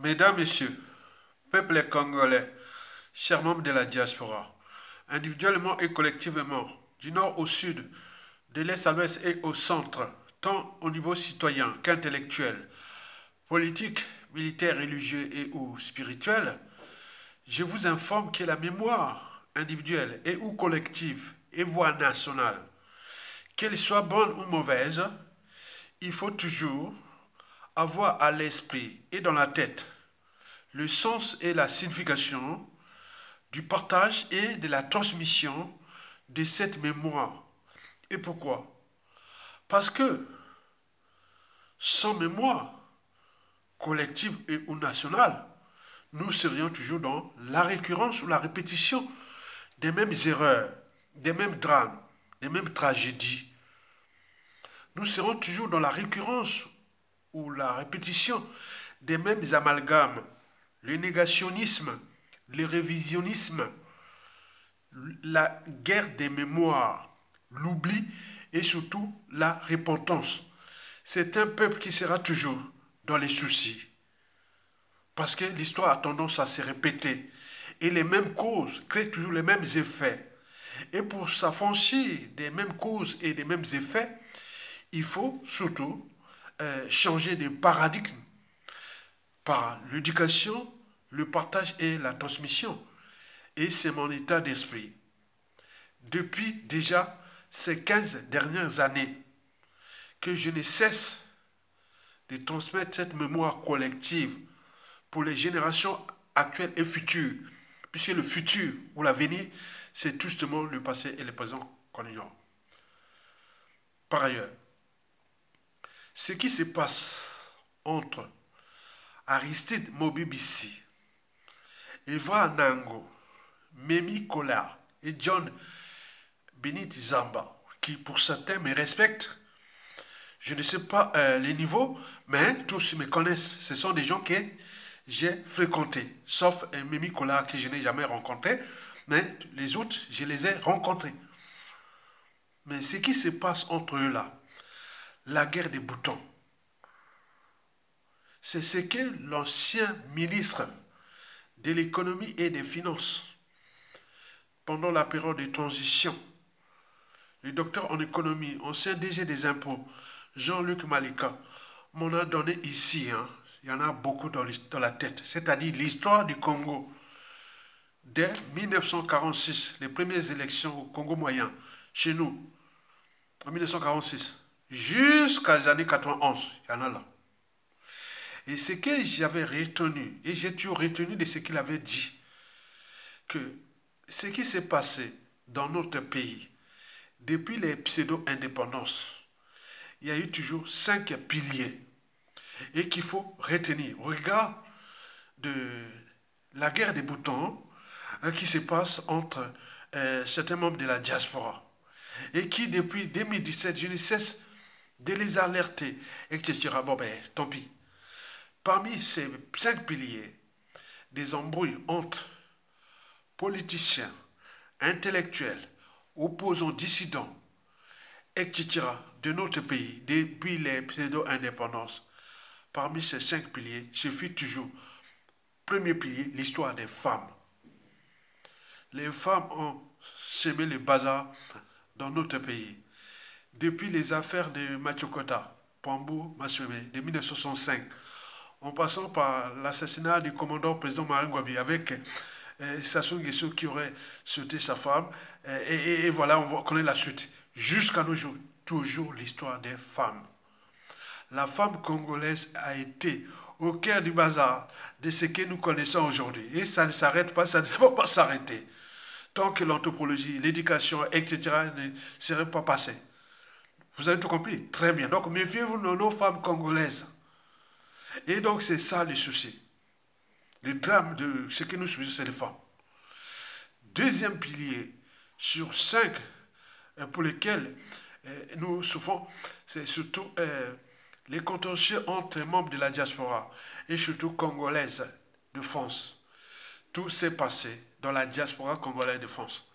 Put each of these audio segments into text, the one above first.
Mesdames, Messieurs, peuple congolais, chers membres de la diaspora, individuellement et collectivement, du nord au sud, de l'est à l'ouest et au centre, tant au niveau citoyen qu'intellectuel, politique, militaire, religieux et ou spirituel, je vous informe que la mémoire individuelle et ou collective et voire nationale, qu'elle soit bonne ou mauvaise, il faut toujours avoir à l'esprit et dans la tête le sens et la signification du partage et de la transmission de cette mémoire. Et pourquoi? Parce que sans mémoire collective et ou nationale, nous serions toujours dans la récurrence ou la répétition des mêmes erreurs, des mêmes drames, des mêmes tragédies. Nous serons toujours dans la récurrence ou la répétition des mêmes amalgames, le négationnisme, le révisionnisme, la guerre des mémoires, l'oubli et surtout la repentance. C'est un peuple qui sera toujours dans les soucis. Parce que l'histoire a tendance à se répéter. Et les mêmes causes créent toujours les mêmes effets. Et pour s'affranchir des mêmes causes et des mêmes effets, il faut surtout changer de paradigme par l'éducation, le partage et la transmission. Et c'est mon état d'esprit. Depuis déjà ces 15 dernières années, que je ne cesse de transmettre cette mémoire collective pour les générations actuelles et futures, puisque le futur ou l'avenir, c'est justement le passé et le présent qu'on ignore. Par ailleurs, ce qui se passe entre Aristide Mobibisi, Eva Nango, Memi Kola et John Benit Zamba, qui pour certains me respectent, je ne sais pas les niveaux, mais tous me connaissent. Ce sont des gens que j'ai fréquentés, sauf Mimi Kola que je n'ai jamais rencontré, mais les autres, je les ai rencontrés. Mais ce qui se passe entre eux là, la guerre des boutons, c'est ce que l'ancien ministre de l'économie et des finances, pendant la période de transition, le docteur en économie, ancien DG des impôts, Jean-Luc Malika, m'en a donné ici. Il y en a beaucoup dans la tête. C'est-à-dire l'histoire du Congo. Dès 1946, les premières élections au Congo moyen, chez nous, en 1946, jusqu'à les années 91, il y en a là. Et ce que j'avais retenu, et j'ai toujours retenu de ce qu'il avait dit, que ce qui s'est passé dans notre pays, depuis les pseudo-indépendances, il y a eu toujours 5 piliers et qu'il faut retenir au regard de la guerre des boutons qui se passe entre certains membres de la diaspora et qui depuis 2017 je ne cesse de les alerter, etc. Bon ben tant pis. Parmi ces 5 piliers, des embrouilles entre politiciens, intellectuels, opposants, dissidents, etc. de notre pays depuis les pseudo-indépendances. Parmi ces 5 piliers, je fus toujours, premier pilier, l'histoire des femmes. Les femmes ont semé le bazar dans notre pays. Depuis les affaires de Machokota, Pambou, Massoumé, de 1965, en passant par l'assassinat du commandant président Maringwabi avec Sassou Nguesso qui aurait sauté sa femme. Et voilà, on connaît la suite. Jusqu'à nos jours, toujours l'histoire des femmes. La femme congolaise a été au cœur du bazar de ce que nous connaissons aujourd'hui. Et ça ne s'arrête pas, ça ne va pas s'arrêter. Tant que l'anthropologie, l'éducation, etc. ne seraient pas passées. Vous avez tout compris? Très bien. Donc, méfiez-vous de nos femmes congolaises. Et donc, c'est ça le souci. Le drame de ce que nous subissons, c'est les femmes. Deuxième pilier, sur 5 pour lesquels nous souffrons, c'est surtout les contentieux entre membres de la diaspora et surtout congolaise de France. Tout s'est passé dans la diaspora congolaise de France.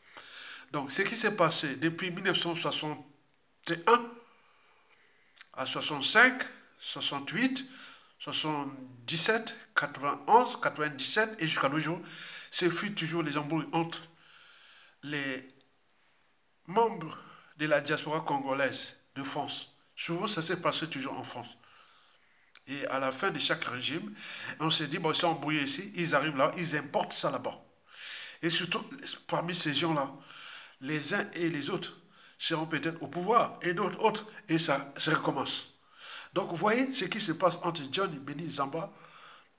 Donc, ce qui s'est passé depuis 1961 à 65, 68, 77, 91, 97 et jusqu'à nos jours, ce fut toujours les embrouilles entre les membres de la diaspora congolaise de France. Souvent, ça s'est passé toujours en France. Et à la fin de chaque régime, on s'est dit, bon, ils sont embrouillés ici, ils arrivent là, ils importent ça là-bas. Et surtout, parmi ces gens-là, les uns et les autres seront peut-être au pouvoir, et d'autres autres, et ça recommence. Donc, vous voyez ce qui se passe entre Johnny Beni Zamba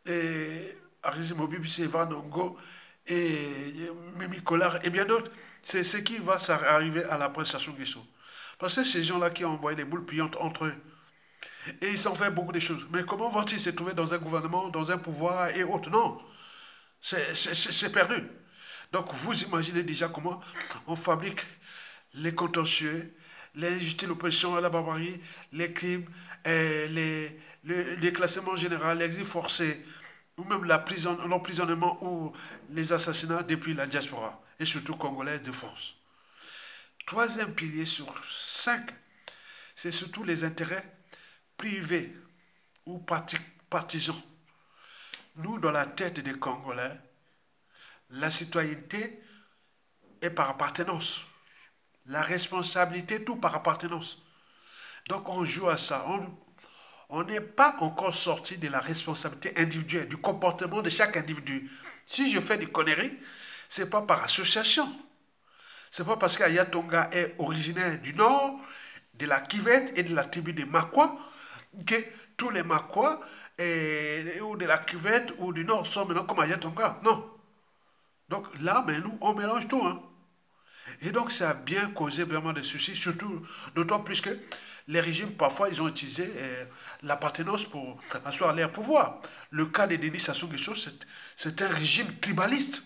et Arizimo Bibisi, Evan Ongo et Mimi Collard et bien d'autres. C'est ce qui va arriver à la prestation Guissou. Parce que ces gens-là qui ont envoyé des boules pliantes entre eux, et ils ont fait beaucoup de choses. Mais comment vont-ils se trouver dans un gouvernement, dans un pouvoir et autres? Non, c'est perdu. Donc vous imaginez déjà comment on fabrique les contentieux, l'injustice, l'oppression, la barbarie, les crimes, les déclassements généraux, l'exil forcé, ou même l'emprisonnement ou les assassinats depuis la diaspora, et surtout congolais de France. Troisième pilier sur 5, c'est surtout les intérêts privés ou partisans. Nous, dans la tête des Congolais, la citoyenneté est par appartenance. La responsabilité, tout par appartenance. Donc on joue à ça. On n'est pas encore sorti de la responsabilité individuelle, du comportement de chaque individu. Si je fais des conneries, c'est pas par association. C'est pas parce qu'Ayatonga est originaire du Nord, de la Kivette et de la tribu des Makwa, que tous les Makwa, ou de la Kivette ou du Nord sont maintenant comme Ayatonga. Non. Donc là, mais nous, on mélange tout. Hein. Et donc ça a bien causé vraiment des soucis, surtout d'autant plus que les régimes, parfois, ils ont utilisé l'appartenance pour asseoir leur pouvoir. Le cas de Denis Sassou Nguesso, c'est un régime tribaliste.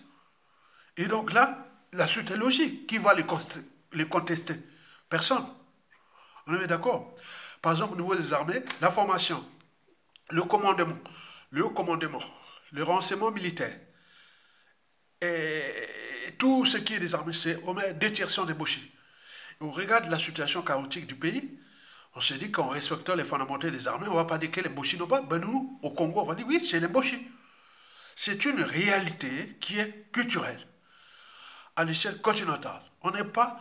Et donc là, la suite est logique. Qui va les contester? Personne. On est d'accord. Par exemple, au niveau des armées, la formation, le commandement, le haut commandement, le renseignement militaire, et tout ce qui est des armées, c'est au moins 2 tiers sont débauchés. Et on regarde la situation chaotique du pays, on se dit qu'en respectant les fondamentaux des armées, on ne va pas dire que les Bochis n'ont pas. Ben nous, au Congo, on va dire oui, c'est les Bochis. C'est une réalité qui est culturelle, à l'échelle continentale. On n'est pas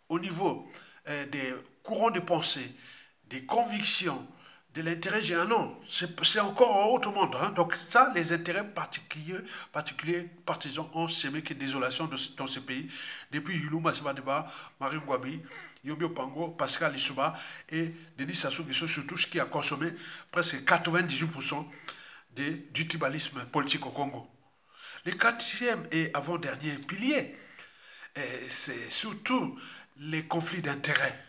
au niveau des courants de pensée, des convictions, de l'intérêt général. Non, c'est encore un autre monde. Hein. Donc ça, les intérêts particuliers, partisans ont semé que désolation dans ce pays. Depuis Yulou Massibadeba, Marie Ngwabi, Yobio Pango, Pascal Lissouba et Denis Sassou Nguesso, surtout ce qui a consommé presque 98% du tribalisme politique au Congo. Le quatrième et avant-dernier pilier, c'est surtout les conflits d'intérêts.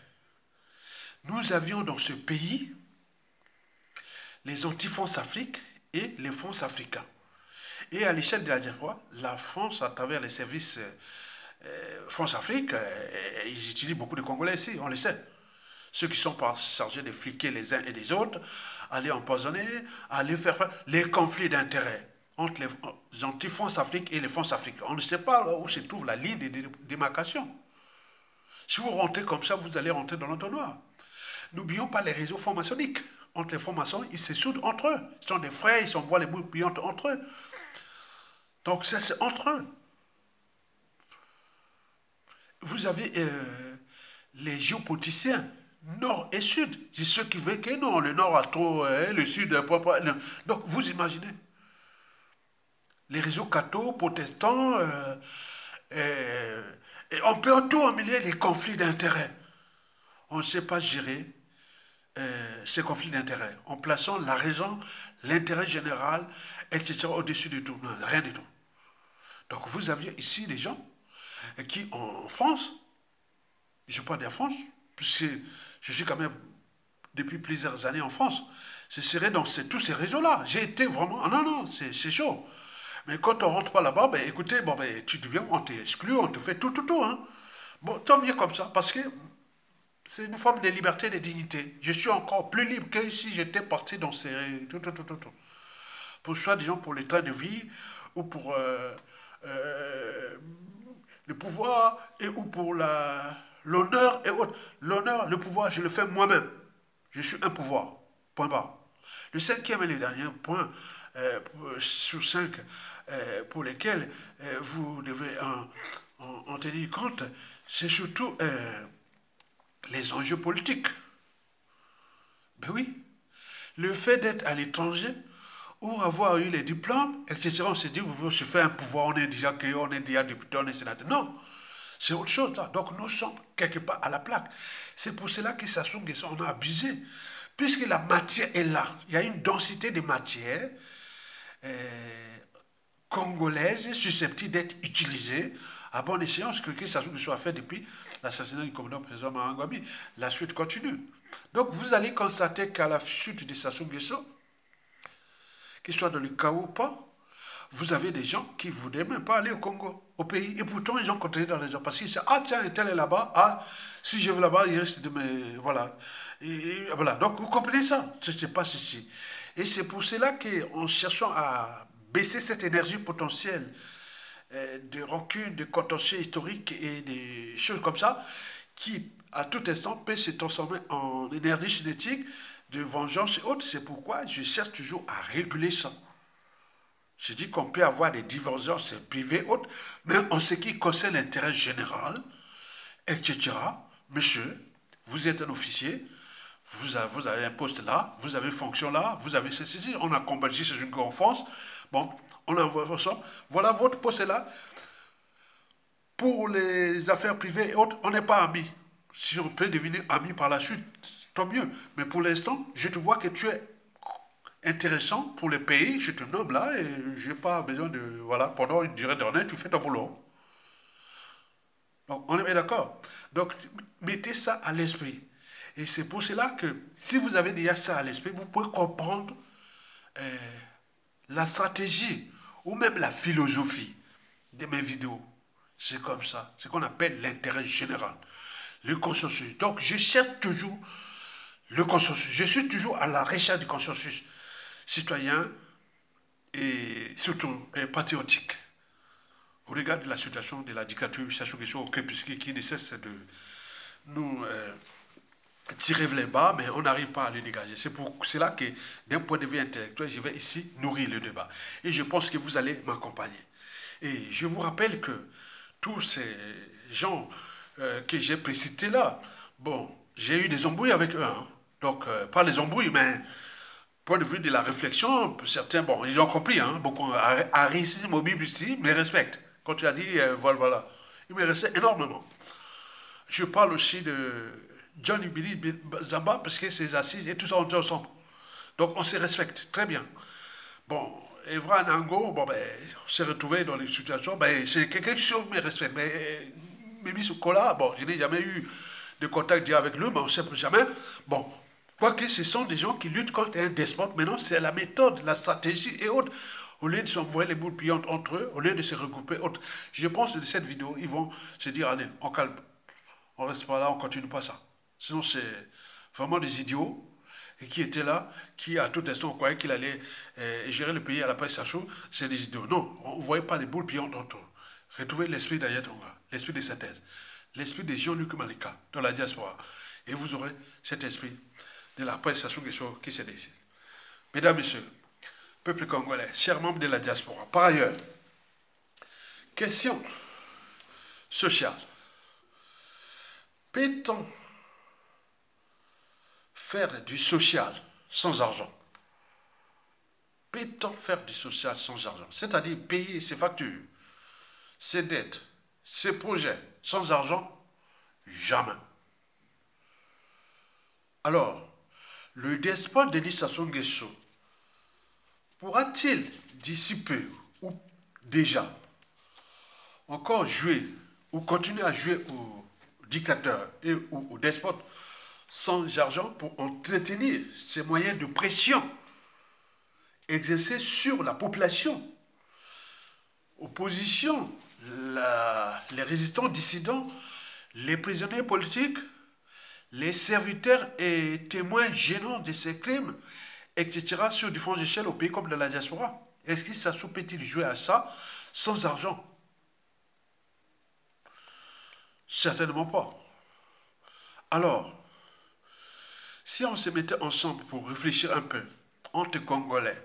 Nous avions dans ce pays les anti-France Afrique et les fonds africains. Et à l'échelle de la diaspora, la France, à travers les services France Afrique, ils utilisent beaucoup de Congolais ici, on le sait. Ceux qui sont pas chargés de fliquer les uns et les autres, aller empoisonner, aller faire les conflits d'intérêts entre les anti-France Afrique et les fonds africains. On ne sait pas où se trouve la ligne de démarcation. Si vous rentrez comme ça, vous allez rentrer dans l'entonnoir. N'oublions pas les réseaux francs-maçonniques. Entre les francs-maçons, ils se soudent entre eux. Ils sont des frères, ils s'envoient les boules pliantes entre eux. Donc ça, c'est entre eux. Vous avez les géopoliticiens, nord et sud. C'est ceux qui veulent que non, le nord a trop, le sud a pas. Donc vous imaginez. Les réseaux cathos, protestants, et on peut tout emmêler les conflits d'intérêts. On ne sait pas gérer ces conflits d'intérêts en plaçant la raison, l'intérêt général, etc. au-dessus de tout. Non, rien du tout. Donc vous aviez ici des gens qui, en France, je parle de la France, puisque je suis quand même depuis plusieurs années en France, je serais dans tous ces réseaux-là. J'ai été vraiment... Ah non, non, c'est chaud. Mais quand on rentre pas là-bas, ben écoutez, bon, ben, tu deviens, on t'exclut, on te fait tout, tout, tout. Hein. Bon, tant mieux comme ça, parce que c'est une forme de liberté et de dignité. Je suis encore plus libre que si j'étais parti dans ces... Tout, tout, tout, tout, tout. Pour soit, disons, pour l'état de vie, ou pour le pouvoir, ou pour l'honneur et autres. L'honneur, le pouvoir, je le fais moi-même. Je suis un pouvoir. Point barre. Le cinquième et le dernier point sur 5 pour lesquels vous devez en tenir compte, c'est surtout les enjeux politiques. Ben oui, le fait d'être à l'étranger ou avoir eu les diplômes, etc., on se dit, on se fait un pouvoir, on est déjà député, on est sénateur. Non, c'est autre chose là. Donc nous sommes quelque part à la plaque. C'est pour cela que Sassou Nguesso, on a abusé. Puisque la matière est là, il y a une densité de matière congolaise susceptible d'être utilisée à bon escient, ce que Sassou Nguesso a fait depuis l'assassinat du commandant président Marangwabi. La suite continue. Donc vous allez constater qu'à la chute de Sassou Nguesso, qu'il soit dans le chaos ou pas, vous avez des gens qui ne voulaient même pas aller au Congo, au pays. Et pourtant, ils ont continué dans les gens. Parce qu'ils disent, ah tiens, un tel est là-bas. Ah, si je vais là-bas, il risque de me... Voilà. Et voilà. Donc, vous comprenez ça? Ce n'est pas ceci. Et c'est pour cela qu'en cherchant à baisser cette énergie potentielle de recul, de contentieux historique et des choses comme ça, qui, à tout instant, peut se transformer en énergie cinétique de vengeance et autres. C'est pourquoi je cherche toujours à réguler ça. Je dis qu'on peut avoir des divergences privées autres, mais en ce qui concerne l'intérêt général, etc. Monsieur, vous êtes un officier, vous avez un poste là, vous avez une fonction là, vous avez ceci, on a combattu, c'est une conférence. Bon, on envoie ça. Voilà, votre poste est là. Pour les affaires privées et autres, on n'est pas amis. Si on peut devenir amis par la suite, tant mieux. Mais pour l'instant, je te vois que tu es intéressant pour le pays, je te nomme là et je n'ai pas besoin de... Voilà, pendant une durée d'année, tu fais ton boulot. Donc, on est bien d'accord. Donc, mettez ça à l'esprit. Et c'est pour cela que, si vous avez déjà ça à l'esprit, vous pouvez comprendre la stratégie ou même la philosophie de mes vidéos. C'est comme ça. C'est ce qu'on appelle l'intérêt général. Le consensus. Donc, je cherche toujours le consensus. Je suis toujours à la recherche du consensus citoyen et surtout patriotique. Au regard de la situation de la dictature Sassou Nguesso qui ne cesse de nous tirer vers les bas, mais on n'arrive pas à le dégager. C'est pour cela que, d'un point de vue intellectuel, je vais ici nourrir le débat. Et je pense que vous allez m'accompagner. Et je vous rappelle que tous ces gens que j'ai précités là, bon, j'ai eu des embrouilles avec eux. Hein. Donc, pas les embrouilles, mais point de vue de la réflexion, certains, bon, ils ont compris, hein, beaucoup, Harris, Mobile ici, me respectent. Quand tu as dit, voilà, voilà, ils me respectent énormément. Je parle aussi de Johnny Billy Zamba, parce que ses assises et tout ça, on est ensemble. Donc, on se respecte, très bien. Bon, Evra Nango, bon, ben, on s'est retrouvé dans les situations, ben, c'est quelque chose qui me respecte. Mais Mimi Soukola, bon, je n'ai jamais eu de contact direct avec lui, mais on ne sait plus jamais. Bon, quoique ce sont des gens qui luttent contre un despote, maintenant c'est la méthode, la stratégie et autres. Au lieu de s'envoyer les boules pillantes entre eux, au lieu de se regrouper autres. Je pense que de cette vidéo, ils vont se dire, allez, on calme, on reste pas là, on continue pas ça. Sinon c'est vraiment des idiots et qui étaient là, qui à tout instant croyaient qu'il allait gérer le pays à la paix Sassou, c'est des idiots. Non, on ne voyait pas les boules pillantes entre eux. Retrouvez l'esprit d'Ayatonga, l'esprit de synthèse, l'esprit de Jean-Luc Malika dans la diaspora. Et vous aurez cet esprit de la paix Sassou Nguesso qui se décide. Mesdames, Messieurs, peuple congolais, chers membres de la diaspora, par ailleurs, question sociale. Peut-on faire du social sans argent? Peut-on faire du social sans argent? C'est-à-dire payer ses factures, ses dettes, ses projets sans argent? Jamais. Alors, le despote Denis Sassou Nguesso pourra-t-il, d'ici peu, ou déjà, encore jouer, ou continuer à jouer au dictateur et au despote sans argent pour entretenir ces moyens de pression exercés sur la population, opposition, les résistants dissidents, les prisonniers politiques, les serviteurs et témoins gênants de ces crimes, etc., sur différentes échelles au pays comme de la diaspora. Est-ce que Sassou peut-il jouer à ça sans argent? Certainement pas. Alors, si on se mettait ensemble pour réfléchir un peu entre Congolais.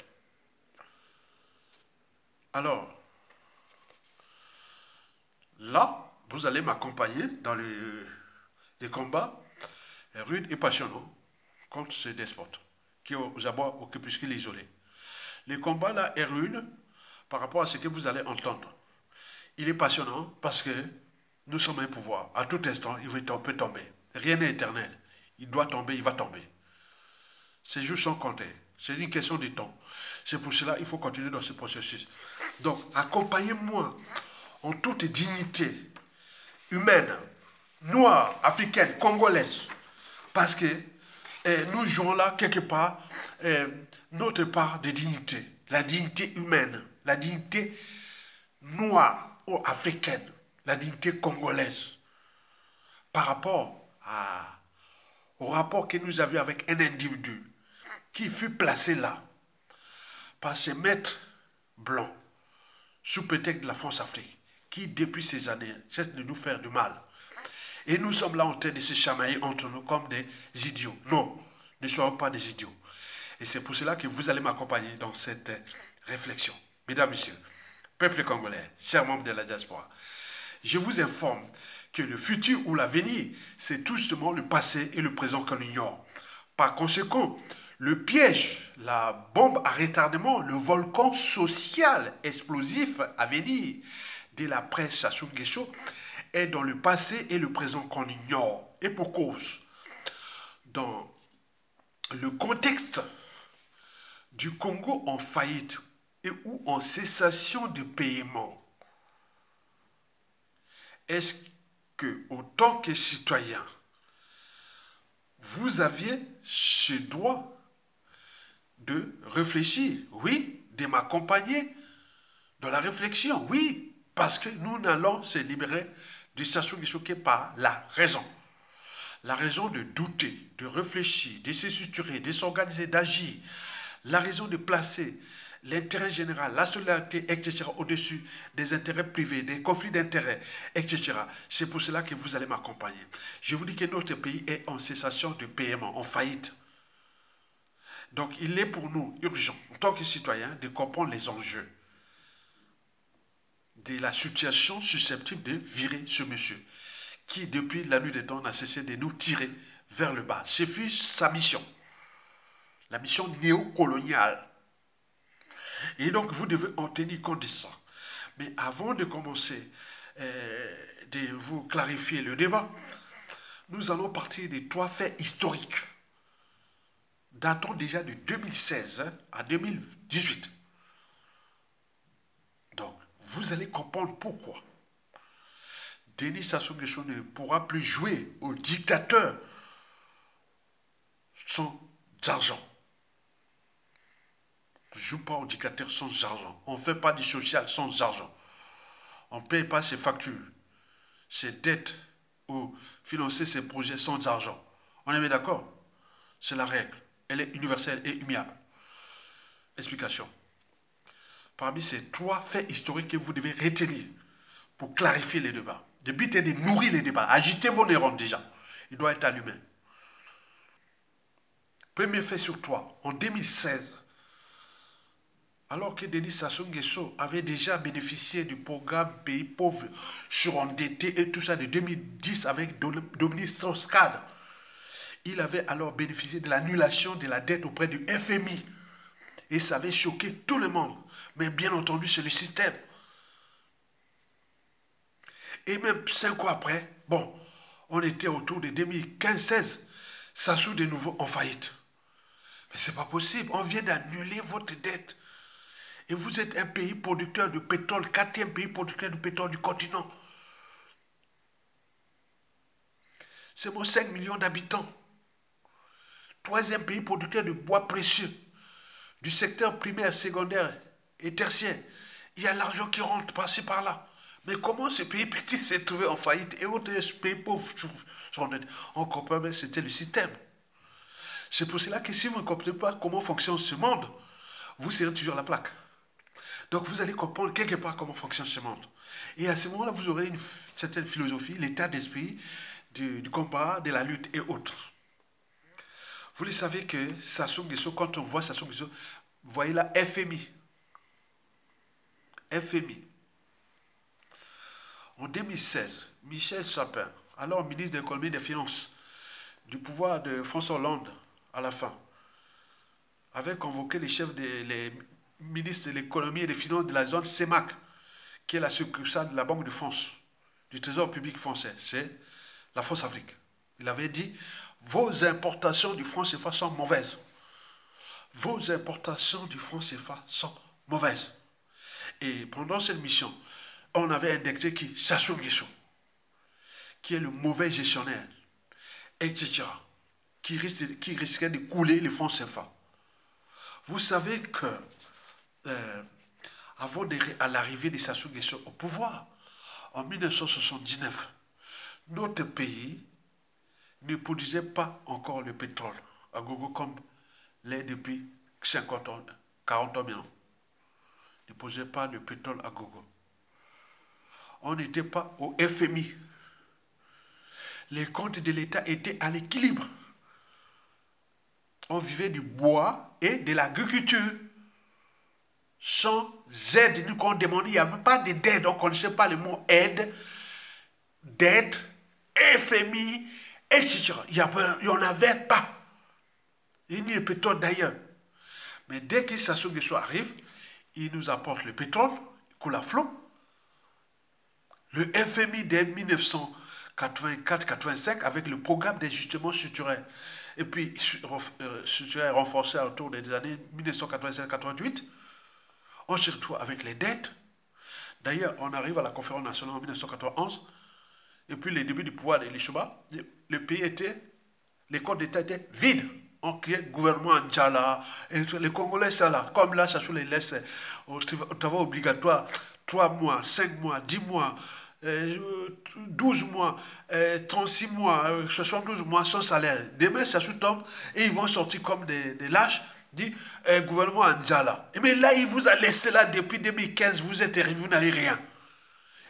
Alors, là, vous allez m'accompagner dans les combats rudes et passionnants contre ce despote qui est aux abois au crépuscule isolé. Le combat là est rude par rapport à ce que vous allez entendre. Il est passionnant parce que nous sommes un pouvoir. À tout instant, peut tomber. Rien n'est éternel. Il doit tomber, il va tomber. Ces jours sont comptés. C'est une question de temps. C'est pour cela qu'il faut continuer dans ce processus. Donc, accompagnez-moi en toute dignité humaine, noire, africaine, congolaise. Parce que nous jouons là, quelque part, notre part de dignité. La dignité humaine, la dignité noire ou africaine, la dignité congolaise. Par rapport au rapport que nous avions avec un individu qui fut placé là par ces maîtres blancs sous prétexte de la France-Afrique, qui depuis ces années cesse de nous faire du mal. Et nous sommes là en train de se chamailler entre nous comme des idiots. Non, ne soyons pas des idiots. Et c'est pour cela que vous allez m'accompagner dans cette réflexion. Mesdames, Messieurs, peuple congolais, chers membres de la diaspora, je vous informe que le futur ou l'avenir, c'est tout justement le passé et le présent qu'on ignore. Par conséquent, le piège, la bombe à retardement, le volcan social explosif à venir de l'après Sassou Nguesso est dans le passé et le présent qu'on ignore. Et pour cause, dans le contexte du Congo en faillite et ou en cessation de paiement, est-ce que, autant que citoyen, vous aviez ce droit de réfléchir, oui, de m'accompagner dans la réflexion, oui, parce que nous n'allons se libérer de Sassou Nguesso que par la raison. La raison de douter, de réfléchir, de se structurer, de s'organiser, d'agir. La raison de placer l'intérêt général, la solidarité, etc. au-dessus des intérêts privés, des conflits d'intérêts, etc. C'est pour cela que vous allez m'accompagner. Je vous dis que notre pays est en cessation de paiement, en faillite. Donc il est pour nous urgent, en tant que citoyens, de comprendre les enjeux de la situation susceptible de virer ce monsieur, qui depuis la nuit des temps n'a cessé de nous tirer vers le bas. Ce fut sa mission, la mission néocoloniale. Et donc vous devez en tenir compte de ça. Mais avant de commencer de vous clarifier le débat, nous allons partir des 3 faits historiques datant déjà de 2016 à 2018. Donc, vous allez comprendre pourquoi Denis Sassou Nguesso ne pourra plus jouer au dictateur sans argent. On ne joue pas au dictateur sans argent. On ne fait pas du social sans argent. On ne paye pas ses factures, ses dettes ou financer ses projets sans argent. On est bien d'accord? C'est la règle. Elle est universelle et immuable. Explication. Parmi ces 3 faits historiques que vous devez retenir pour clarifier les débats. Le but est de nourrir les débats. Agitez vos neurones déjà. Il doit être allumé. Premier fait sur 3. En 2016, alors que Denis Sassou Nguesso avait déjà bénéficié du programme Pays pauvres surendettés et tout ça de 2010 avec Dominique Strauss-Kahn, il avait alors bénéficié de l'annulation de la dette auprès du FMI. Et ça avait choqué tout le monde. Mais bien entendu, c'est le système. Et même 5 ans après, bon, on était autour de 2015-16, Sassou de nouveau en faillite. Mais c'est pas possible, on vient d'annuler votre dette. Et vous êtes un pays producteur de pétrole, 4e pays producteur de pétrole du continent. C'est bon, 5 millions d'habitants. 3e pays producteur de bois précieux, du secteur primaire, secondaire et tertiaire. Il y a l'argent qui rentre par-ci par-là. Mais comment ce pays petit s'est trouvé en faillite et autres pays pauvres on comprend bien que c'était le système. C'est pour cela que si vous ne comprenez pas comment fonctionne ce monde, vous serez toujours à la plaque. Donc vous allez comprendre quelque part comment fonctionne ce monde. Et à ce moment-là, vous aurez une certaine philosophie, l'état d'esprit du combat, de la lutte et autres. Vous le savez que Sassou Nguesso, quand on voit Sassou Nguesso, vous voyez là FMI. FMI. En 2016, Michel Sapin, alors ministre de l'économie et des finances, du pouvoir de François Hollande à la fin, avait convoqué les chefs les ministres de l'économie et des finances de la zone CEMAC, qui est la succursale de la Banque de France, du Trésor public français, c'est la France-Afrique. Il avait dit, vos importations du franc CFA sont mauvaises. Vos importations du franc CFA sont mauvaises. Et pendant cette mission, on avait indexé qui Sassou Nguesso, qui est le mauvais gestionnaire, etc., qui risquait de couler les fonds CFA. Vous savez que, avant à l'arrivée de Sassou Nguesso au pouvoir, en 1979, notre pays ne produisait pas encore le pétrole à gogo comme l'est depuis 50 ans, 40 ans maintenant. Ne produisait pas le pétrole à gogo. On n'était pas au FMI. Les comptes de l'État étaient à l'équilibre. On vivait du bois et de l'agriculture. Sans aide, nous qu'on demandait, il n'y avait pas d'aide, on ne connaissait pas le mot aide, d'aide, FMI, etc. Il n'y en avait pas. Il n'y a pas de pétrole d'ailleurs. Mais dès que Sassou Nguesso arrive, il nous apporte le pétrole, il coule à flot. Le FMI dès 1984-85 avec le programme d'ajustement structurel. Et puis, structurel renforcé autour des années 1987-88. On se retrouve avec les dettes. D'ailleurs, on arrive à la conférence nationale en 1991. Et puis, le début du pouvoir de l'Ishuba, le pays était, les comptes d'État étaient vides. On créait le gouvernement Ndjala, et les Congolais, ça là, comme là, ça se les laisse au travail obligatoire, 3 mois, 5 mois, 10 mois, 12 mois, 36 mois, 72 mois sans salaire. Demain, ça se tombe et ils vont sortir comme des lâches, dit gouvernement Ndjala. Mais là, il vous a laissé là depuis 2015, vous êtes arrivé, vous n'avez rien.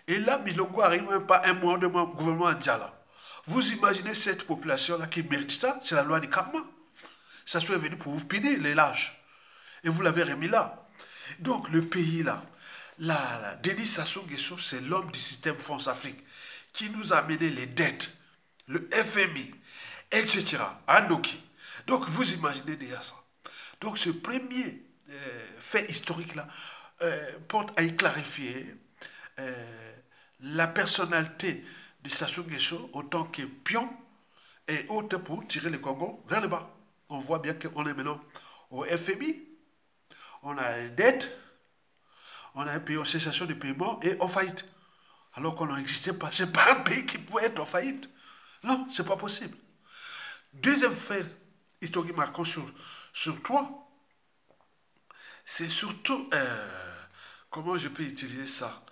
Et là, Milongo arrive même pas un mois, 2 mois, gouvernement Ndjala. Vous imaginez cette population-là qui mérite ça, c'est la loi du karma. Ça soit venu pour vous punir, les lâches. Et vous l'avez remis là. Donc, le pays là, Denis Sassou Nguesso, c'est l'homme du système France-Afrique qui nous a amené les dettes, le FMI, etc., à Noki. Donc, vous imaginez déjà ça. Donc, ce premier fait historique-là porte à y clarifier la personnalité de Sassou Nguesso autant que pion et autre pour tirer le Congo vers le bas. On voit bien qu'on est maintenant au FMI, on a une dette, on a un pays en cessation de paiement et en faillite. Alors qu'on n'existait pas. Ce n'est pas un pays qui pouvait être en faillite. Non, ce n'est pas possible. Deuxième fait historique marquant sur toi, c'est surtout, comment je peux utiliser ça,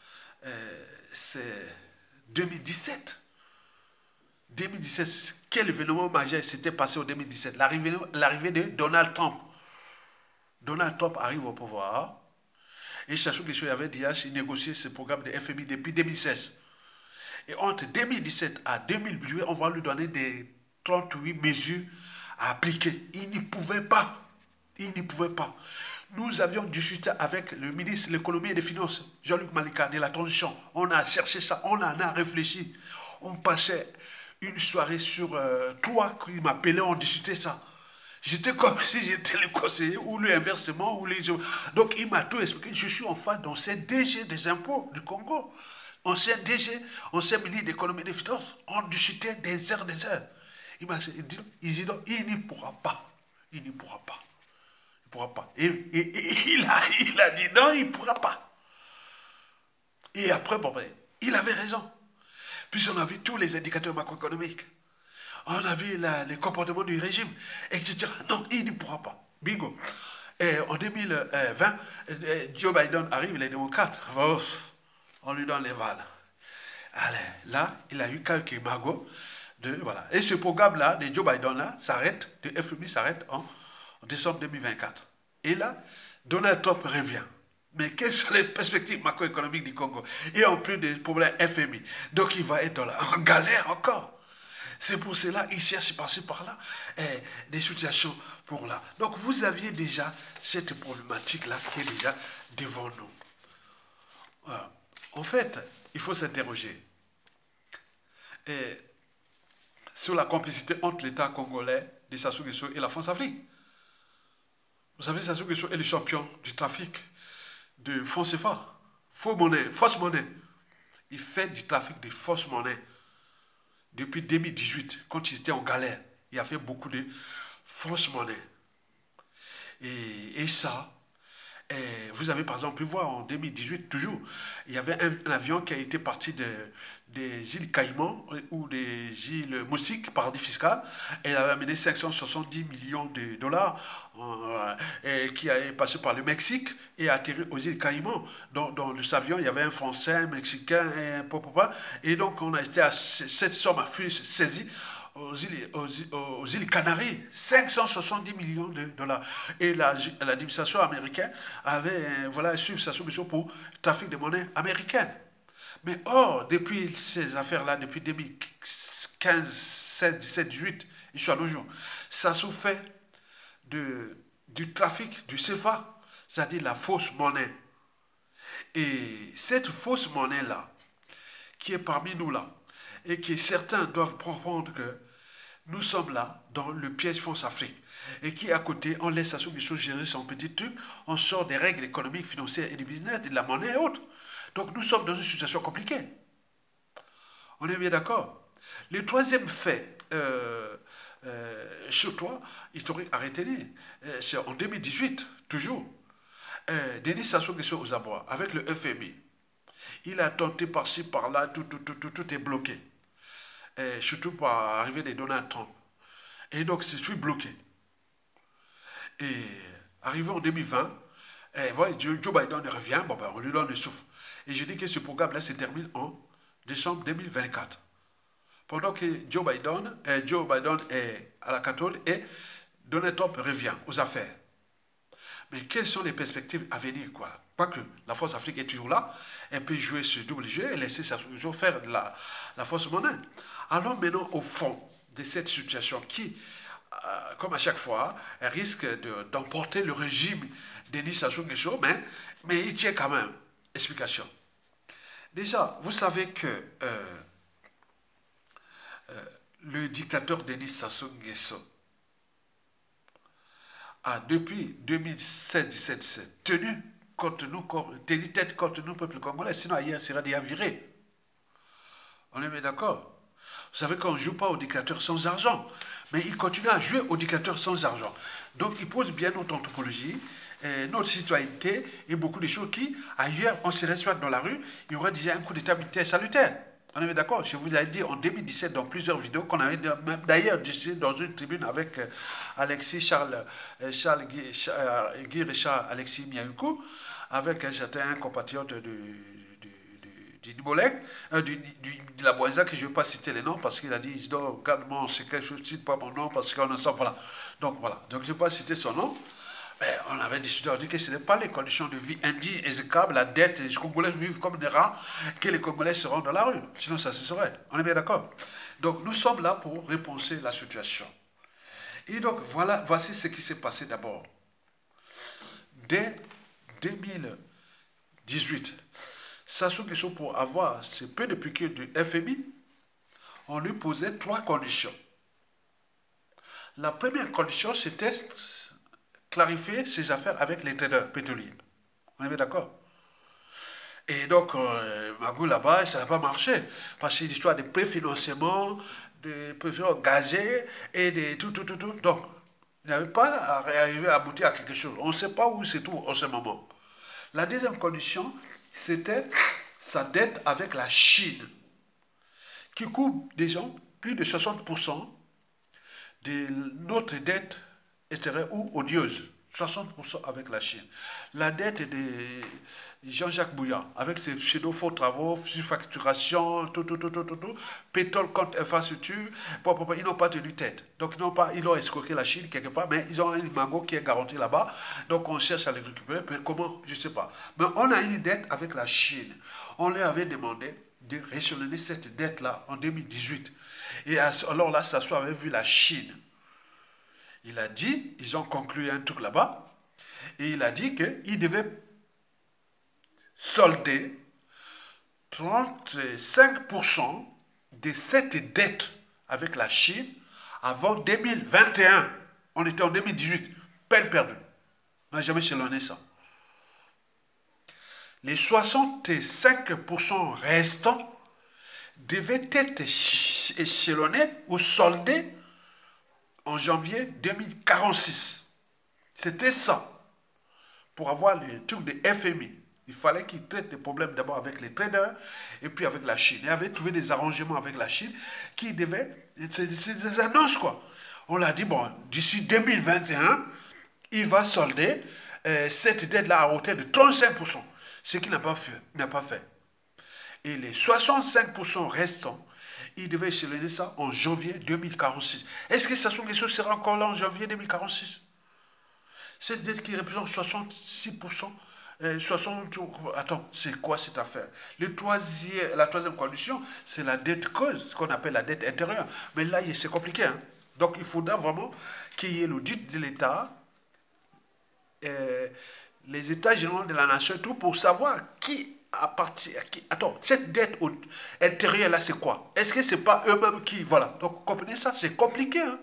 c'est 2017. 2017, quel événement majeur s'était passé en 2017? L'arrivée de Donald Trump. Donald Trump arrive au pouvoir. Et Sassou Nguesso avait déjà négocié ce programme de FMI depuis 2016. Et entre 2017 à 2018, on va lui donner des 38 mesures à appliquer. Il n'y pouvait pas. Il n'y pouvait pas. Nous avions discuté avec le ministre de l'économie et des finances, Jean-Luc Malika, de la transition. On a cherché ça, on en a réfléchi. On passait une soirée sur toi qui m'appelait, on discutait ça. J'étais comme si j'étais le conseiller, ou lui inversement, ou les... Donc il m'a tout expliqué. Je suis en face d'ancien DG des impôts du Congo. Ancien DG, ancien ministre d'économie et des finances. On discutait des heures, des heures. Il m'a dit, il n'y pourra pas. Il n'y pourra pas. Il ne pourra pas. Et il a dit non, il ne pourra pas. Et après, bon, ben, il avait raison. Puis on a vu tous les indicateurs macroéconomiques. On a vu les comportements du régime, etc. Non, il ne pourra pas. Bingo. Et en 2020, Joe Biden arrive, les démocrates. On lui donne les balles. Allez, là, il a eu quelques magots. Voilà. Et ce programme-là, de Joe Biden-là, s'arrête, le FMI s'arrête en décembre 2024. Et là, Donald Trump revient. Mais quelles sont les perspectives macroéconomiques du Congo? Et en plus des problèmes FMI. Donc il va être en galère encore. C'est pour cela qu'ils cherchent par-ci, par-là, des situations pour là. Donc vous aviez déjà cette problématique-là qui est déjà devant nous. Voilà. En fait, il faut s'interroger sur la complicité entre l'État congolais de Sassou Nguesso et la France-Afrique. Vous savez, Sassou Nguesso est le champion du trafic de fonds CFA, faux monnaie, fausse monnaie. Il fait du trafic de fausses monnaies depuis 2018, quand il était en galère. Il a fait beaucoup de fausses monnaies. Et ça, vous avez par exemple pu voir en 2018, toujours, il y avait un avion qui a été parti des îles Caïmans ou des îles Moussiques, paradis fiscal, et il avait amené 570 millions de dollars qui est passé par le Mexique et atterri aux îles Caïmans. Dans le avion, il y avait un Français, un Mexicain et un papa. Et donc, on a été à cette somme a fut saisie aux îles Canaries, 570 millions de dollars. Et l'administration américaine avait suivi Sassou Nguesso pour trafic de monnaie américaine. Mais or, depuis ces affaires-là, depuis 2015, 16, 17, 18, jusqu'à nos jours, Sassou fait du trafic du CFA, c'est-à-dire la fausse monnaie. Et cette fausse monnaie-là, qui est parmi nous là, et que certains doivent comprendre que nous sommes là dans le piège France-Afrique. Et qui à côté, on laisse Sassou Nguesso gérer son petit truc, on sort des règles économiques, financières et du business, de la monnaie et autres. Donc nous sommes dans une situation compliquée. On est bien d'accord. Le troisième fait, sur toi, historique à retenir, c'est en 2018, toujours, Denis Sassou Nguesso aux abois, avec le FMI. Il a tenté par-ci, par-là, tout est bloqué. Surtout par l'arrivée de Donald Trump. Et donc, je suis bloqué. Et arrivé en 2020, Joe Biden revient, on lui donne le souffle. Et je dis que ce programme-là se termine en décembre 2024. Pendant que Joe Biden est à la cathode et Donald Trump revient aux affaires. Mais quelles sont les perspectives à venir, quoi? Pas que la force Afrique est toujours là, elle peut jouer ce double jeu et laisser sa solution faire de la force monnaie. Allons maintenant au fond de cette situation qui, comme à chaque fois, risque d'emporter le régime Denis Sassou Nguesso, mais il tient quand même. Explication. Déjà, vous savez que le dictateur Denis Sassou Nguesso a depuis 2016-17 tenu tête contre nous, peuple congolais, sinon ailleurs sera déjà viré. On est bien d'accord? Vous savez qu'on ne joue pas au dictateur sans argent, mais il continue à jouer au dictateur sans argent. Donc il pose bien notre anthropologie, notre citoyenneté et beaucoup de choses qui, ailleurs, on serait soit dans la rue, il y aurait déjà un coup d'état militaire salutaire. On est bien d'accord? Je vous avais dit en 2017 dans plusieurs vidéos qu'on avait d'ailleurs dit dans une tribune avec Alexis Guy Richard Alexis Miaoukou, avec un certain compatriote du Nibolek, de la Boisa, que je ne vais pas citer les noms parce qu'il a dit Isidore, regarde-moi, c'est quelque chose, cite pas mon nom parce qu'on en sort, voilà. Donc je ne vais pas citer son nom. Mais on avait décidé, on dit que ce n'est pas les conditions de vie indignes, exécrables, la dette, les Congolais vivent comme des rats, que les Congolais seront dans la rue. Sinon, ça se saurait. On est bien d'accord? Donc, nous sommes là pour repenser la situation. Et donc, voici ce qui s'est passé d'abord. Dès 2018, Sassou Nguesso, pour avoir ce peu de piqûres du FMI, on lui posait 3 conditions. La première condition, c'était clarifier ses affaires avec les traders pétroliers. On est bien d'accord? Et donc, Magou là-bas, ça n'a pas marché. Parce que l'histoire de préfinancement, de préfinancement gazé et de tout. Donc, il n'avait pas arrivé à aboutir à quelque chose. On ne sait pas où c'est tout en ce moment. La deuxième condition, c'était sa dette avec la Chine, qui couvre déjà plus de 60% de notre dette extérieure ou odieuse. 60% avec la Chine. La dette de Jean-Jacques Bouillard, avec ses pseudo-faux travaux, surfacturation, tout, pétrole contre infrastructure, ils n'ont pas tenu tête. Donc ils ont escroqué la Chine quelque part, mais ils ont un mango qui est garanti là-bas, donc on cherche à les récupérer, mais comment, je ne sais pas. Mais on a une dette avec la Chine. On leur avait demandé de réchelonner cette dette-là en 2018. Et alors là, Sassou avait vu la Chine. Il a dit, ils ont conclu un truc là-bas, et il a dit qu'il devait solder 35% de cette dette avec la Chine avant 2021. On était en 2018. Peine perdue. On n'a jamais échelonné ça. Les 65% restants devaient être échelonnés ou soldés en janvier 2046. C'était ça. Pour avoir le truc de FMI. Il fallait qu'ils traitent les problèmes d'abord avec les traders et puis avec la Chine. Il avait trouvé des arrangements avec la Chine qui devaient... C'est des annonces, quoi. On l'a dit, bon, d'ici 2021, il va solder cette dette-là à hauteur de 35%. Ce qu'il n'a pas fait. Et les 65% restants, il devait échelonner ça en janvier 2046. Est-ce que Sassou Nguesso sera encore là en janvier 2046? Cette dette qui représente 66%. Attends, c'est quoi cette affaire? La troisième condition, c'est la dette creuse, ce qu'on appelle la dette intérieure. Mais là, c'est compliqué. Hein? Donc, il faudra vraiment qu'il y ait l'audit de l'État, les États généraux de la nation et tout, pour savoir qui appartient à qui. Attends, cette dette intérieure-là, c'est quoi? Est-ce que c'est pas eux-mêmes qui... Voilà. Donc, vous comprenez ça? C'est compliqué. Hein?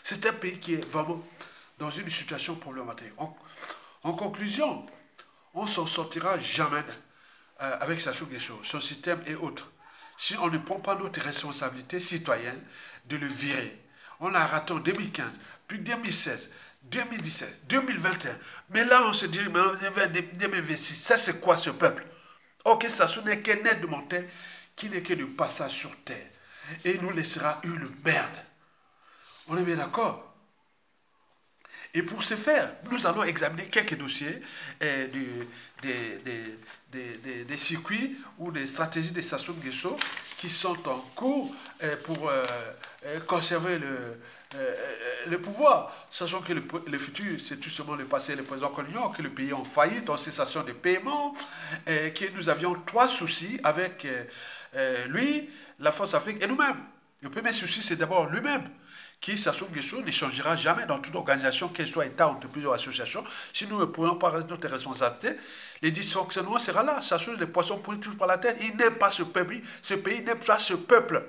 C'est un pays qui est vraiment dans une situation problématique. En conclusion, on ne s'en sortira jamais avec Sassou Nguesso, son système et autres. Si on ne prend pas notre responsabilité citoyenne de le virer. On l'a raté en 2015, puis 2016, 2017, 2021. Mais là, on se dit, maintenant, 2026, ça c'est quoi ce peuple? Ok, Sassou n'est qu'un être de montagne qui n'est que de passage sur terre. Et il nous laissera une merde. On est bien d'accord? Et pour ce faire, nous allons examiner quelques dossiers des circuits ou des stratégies de Sassou Nguesso qui sont en cours pour conserver le pouvoir. Sachant que le futur, c'est tout simplement le passé et le présent qu'on ignore, que le pays est en faillite, en cessation de paiement, que nous avions trois soucis avec lui, la France-Afrique et nous-mêmes. Le premier souci, c'est d'abord lui-même. Qui, Sassou Nguesso, ne changera jamais dans toute organisation, qu'elle soit État, entreprise ou association. Si nous ne prenons pas notre responsabilité, les dysfonctionnements seront là. Sassou, les poissons pourrissent tous par la tête. Il n'aime pas ce pays. Ce pays n'aime pas ce peuple.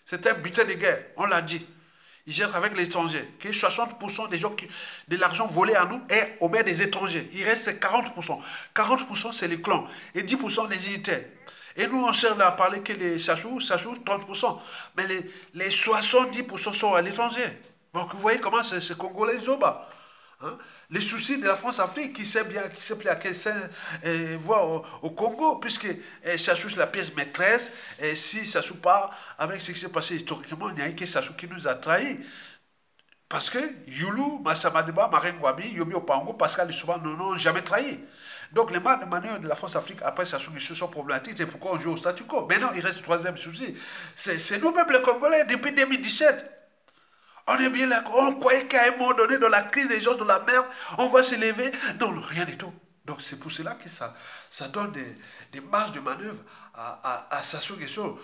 C'est un butin de guerre, on l'a dit. Il gère avec les étrangers. Que 60% des gens de l'argent volé à nous est aux mains des étrangers. Il reste 40%. 40%, c'est les clans. Et 10% les unitaires. Et nous, on cherche à parler que les Sassou, 30%. Mais les 70% sont à l'étranger. Donc, vous voyez comment c'est Congolais, Zoba. Hein? Les soucis de la France-Afrique qui sait bien, qui sait plus à quel sens voir au Congo, puisque Sassou, c'est la pièce maîtresse. Et si Sassou part avec ce qui s'est passé historiquement, il n'y a eu que Sassou qui nous a trahis. Parce que Youlou, Massamadeba, Marine Ngouabi, Yomi Opango, Pascal Lissouba n'ont jamais trahi. Donc les manœuvres de la France-Afrique après Sassou Nguesso sont problématiques, c'est pourquoi on joue au statu quo. Maintenant, il reste le troisième souci. C'est nous-mêmes les Congolais, depuis 2017. On est bien là, on croyait qu'à un moment donné, dans la crise des gens de la mer, on va se lever. Non, rien du tout. Donc c'est pour cela que ça donne des marges de manœuvre à Sassou Nguesso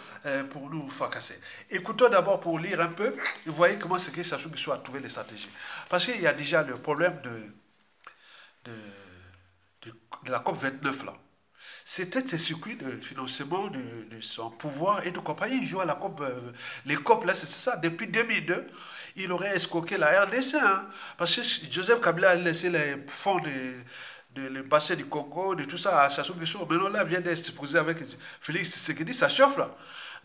pour nous fracasser. Écoutons d'abord pour lire un peu, vous voyez comment c'est que Sassou Nguesso a trouvé les stratégies. Parce qu'il y a déjà le problème de la COP29 là. C'était ces circuits de financement de son pouvoir et de compagnie. Il joue à la COP, les COP là, c'est ça. Depuis 2002, il aurait escroqué la RDC. Hein, parce que Joseph Kabila a laissé les fonds le bassin du Congo, de tout ça à Sassou Nguesso. Maintenant là, vient d'être posé avec Félix Tshisekedi, ça chauffe là.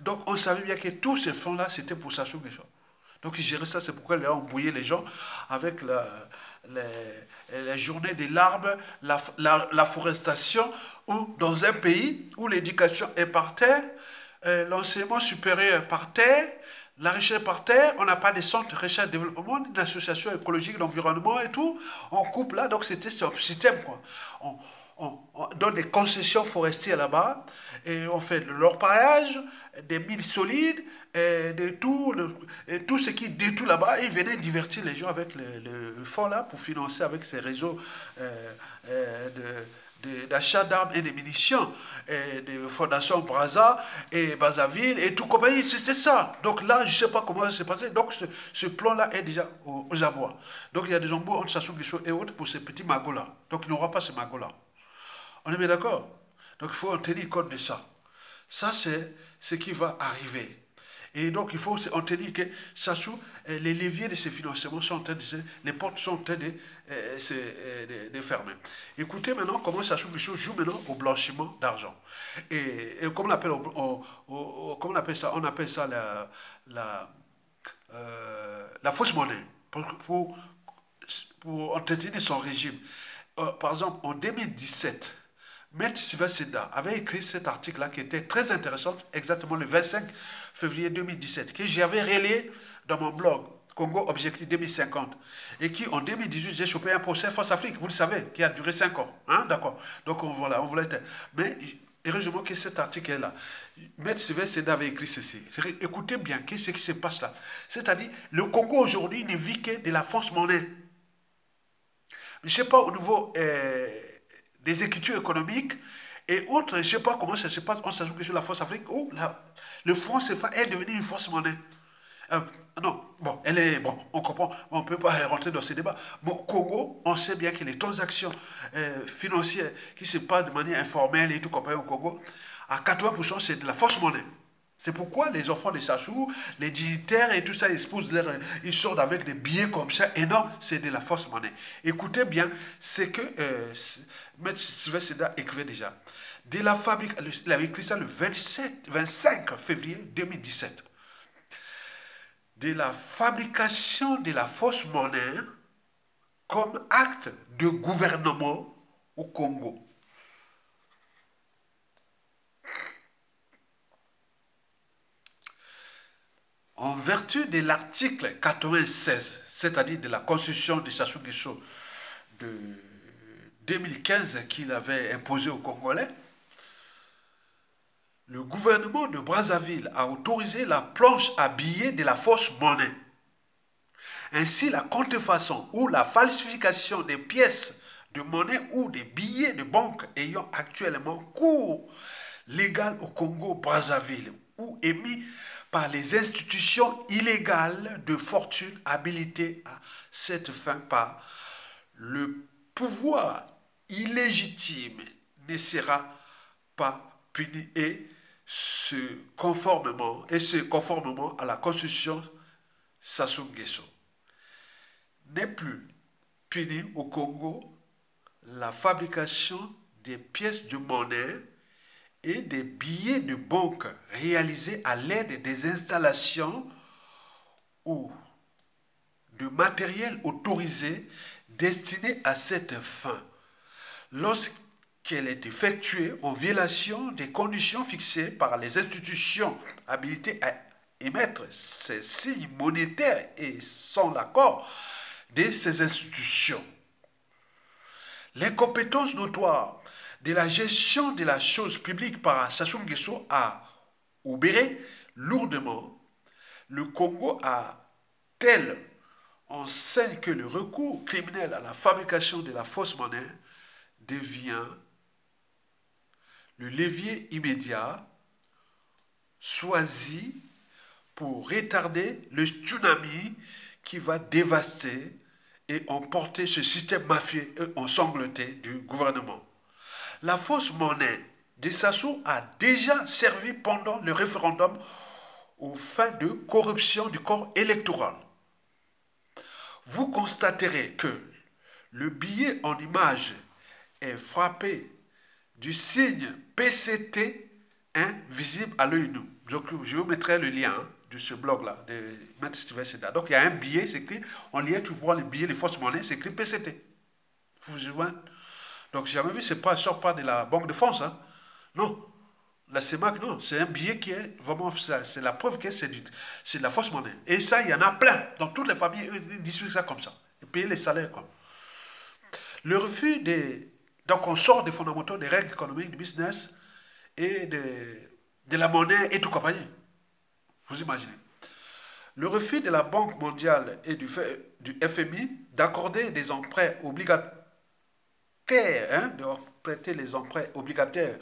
Donc on savait bien que tous ces fonds là, c'était pour Sassou Nguesso. Donc ils géraient ça, c'est pourquoi ils ont embrouillé les gens avec les journées de l'arbre, la forestation, ou dans un pays où l'éducation est par terre, l'enseignement supérieur par terre, la recherche par terre, on n'a pas de centre de recherche et développement, d'association écologique, l'environnement et tout, on coupe là, donc c'était ce système quoi. On donne des concessions forestières là-bas, et on fait de l'orpaillage, des mines solides, et tout ce qui détruit là-bas, ils venaient divertir les gens avec le fonds là pour financer avec ces réseaux d'achat d'armes et de munitions, et de Fondation Brazza et Brazzaville et tout compagnie, c'est ça. Donc là, je ne sais pas comment ça s'est passé. Donc ce plan-là est déjà aux abois. Donc il y a des embouts entre Sassou Nguesso et autres pour ces petits magots-là. Donc il n'aura pas ces magots-là. On est bien d'accord? Donc il faut en tenir compte de ça. Ça, c'est ce qui va arriver. Et donc, il faut en tenir que Sassou, les leviers de ces financements sont en train les portes sont en train de fermer. Écoutez maintenant comment Sassou Nguesso joue maintenant au blanchiment d'argent. Et comment comment on appelle ça? On appelle ça la fausse monnaie pour entretenir son régime. Par exemple, en 2017, Maître Sylvain Seda avait écrit cet article-là qui était très intéressant, exactement le 25 février 2017, que j'avais relayé dans mon blog Congo Objectif 2050 et qui, en 2018, j'ai chopé un procès Force Afrique, vous le savez, qui a duré 5 ans. Hein, d'accord. Donc, on voulait être. Mais heureusement que cet article est là. Maître Sylvain Seda avait écrit ceci. Écoutez bien, qu'est-ce qui se passe là? C'est-à-dire, le Congo aujourd'hui ne vit que de la fausse monnaie. Je ne sais pas au niveau des écritures économiques et autres, je ne sais pas comment ça se passe. On s'ajoute que sur la force Afrique où le franc CFA est devenu une fausse monnaie. Non, bon, on comprend, on ne peut pas rentrer dans ces débats. Bon, au Congo, on sait bien que les transactions financières qui se passent de manière informelle et tout comme au Congo, à 80% c'est de la fausse monnaie. C'est pourquoi les enfants de Sassou, les dignitaires et tout ça, ils sortent avec des billets comme ça. Et non, c'est de la fausse monnaie. Écoutez bien, c'est que M. Sylvain Seda écrivait déjà. De la fabrique, il avait écrit ça le 25 février 2017. De la fabrication de la fausse monnaie comme acte de gouvernement au Congo. En vertu de l'article 96, c'est-à-dire de la Constitution de Sassou Nguesso de 2015 qu'il avait imposé aux Congolais, le gouvernement de Brazzaville a autorisé la planche à billets de la fausse monnaie. Ainsi, la contrefaçon ou la falsification des pièces de monnaie ou des billets de banque ayant actuellement cours légal au Congo-Brazzaville ou émis par les institutions illégales de fortune habilitées à cette fin par le pouvoir illégitime ne sera pas puni et conformément à la Constitution Sassou Nguesso. N'est plus puni au Congo la fabrication des pièces de monnaie et des billets de banque réalisés à l'aide des installations ou de matériel autorisé destiné à cette fin, lorsqu'elle est effectuée en violation des conditions fixées par les institutions habilitées à émettre ces signes monétaires et sans l'accord de ces institutions. L'incompétence notoire de la gestion de la chose publique par Sassou Nguesso a obéré lourdement le Congo a tel enseigne que le recours criminel à la fabrication de la fausse monnaie devient le levier immédiat choisi pour retarder le tsunami qui va dévaster et emporter ce système mafieux et ensanglanté du gouvernement. La fausse monnaie de Sassou a déjà servi pendant le référendum aux fins de corruption du corps électoral. Vous constaterez que le billet en image est frappé du signe PCT visible à l'œil nu. Donc, je vous mettrai le lien de ce blog-là, de Maître Sylvain Seda. Donc, il y a un billet, c'est écrit, en lien, tu vois les billets, les fausses monnaies, c'est écrit PCT. Vous voyez? Donc, j'ai jamais vu, ça ne sort pas de la Banque de France. Hein. Non. La CEMAC, non. C'est un billet qui est vraiment, c'est la preuve que c'est de la fausse monnaie. Et ça, il y en a plein. Dans toutes les familles, ils distribuent ça comme ça. Et payer les salaires, quoi. Le refus des... Donc, on sort des fondamentaux des règles économiques, du business et de la monnaie et tout compagnie. Vous imaginez. Le refus de la Banque mondiale et du FMI d'accorder des emprunts obligataires de prêter les emprunts obligataires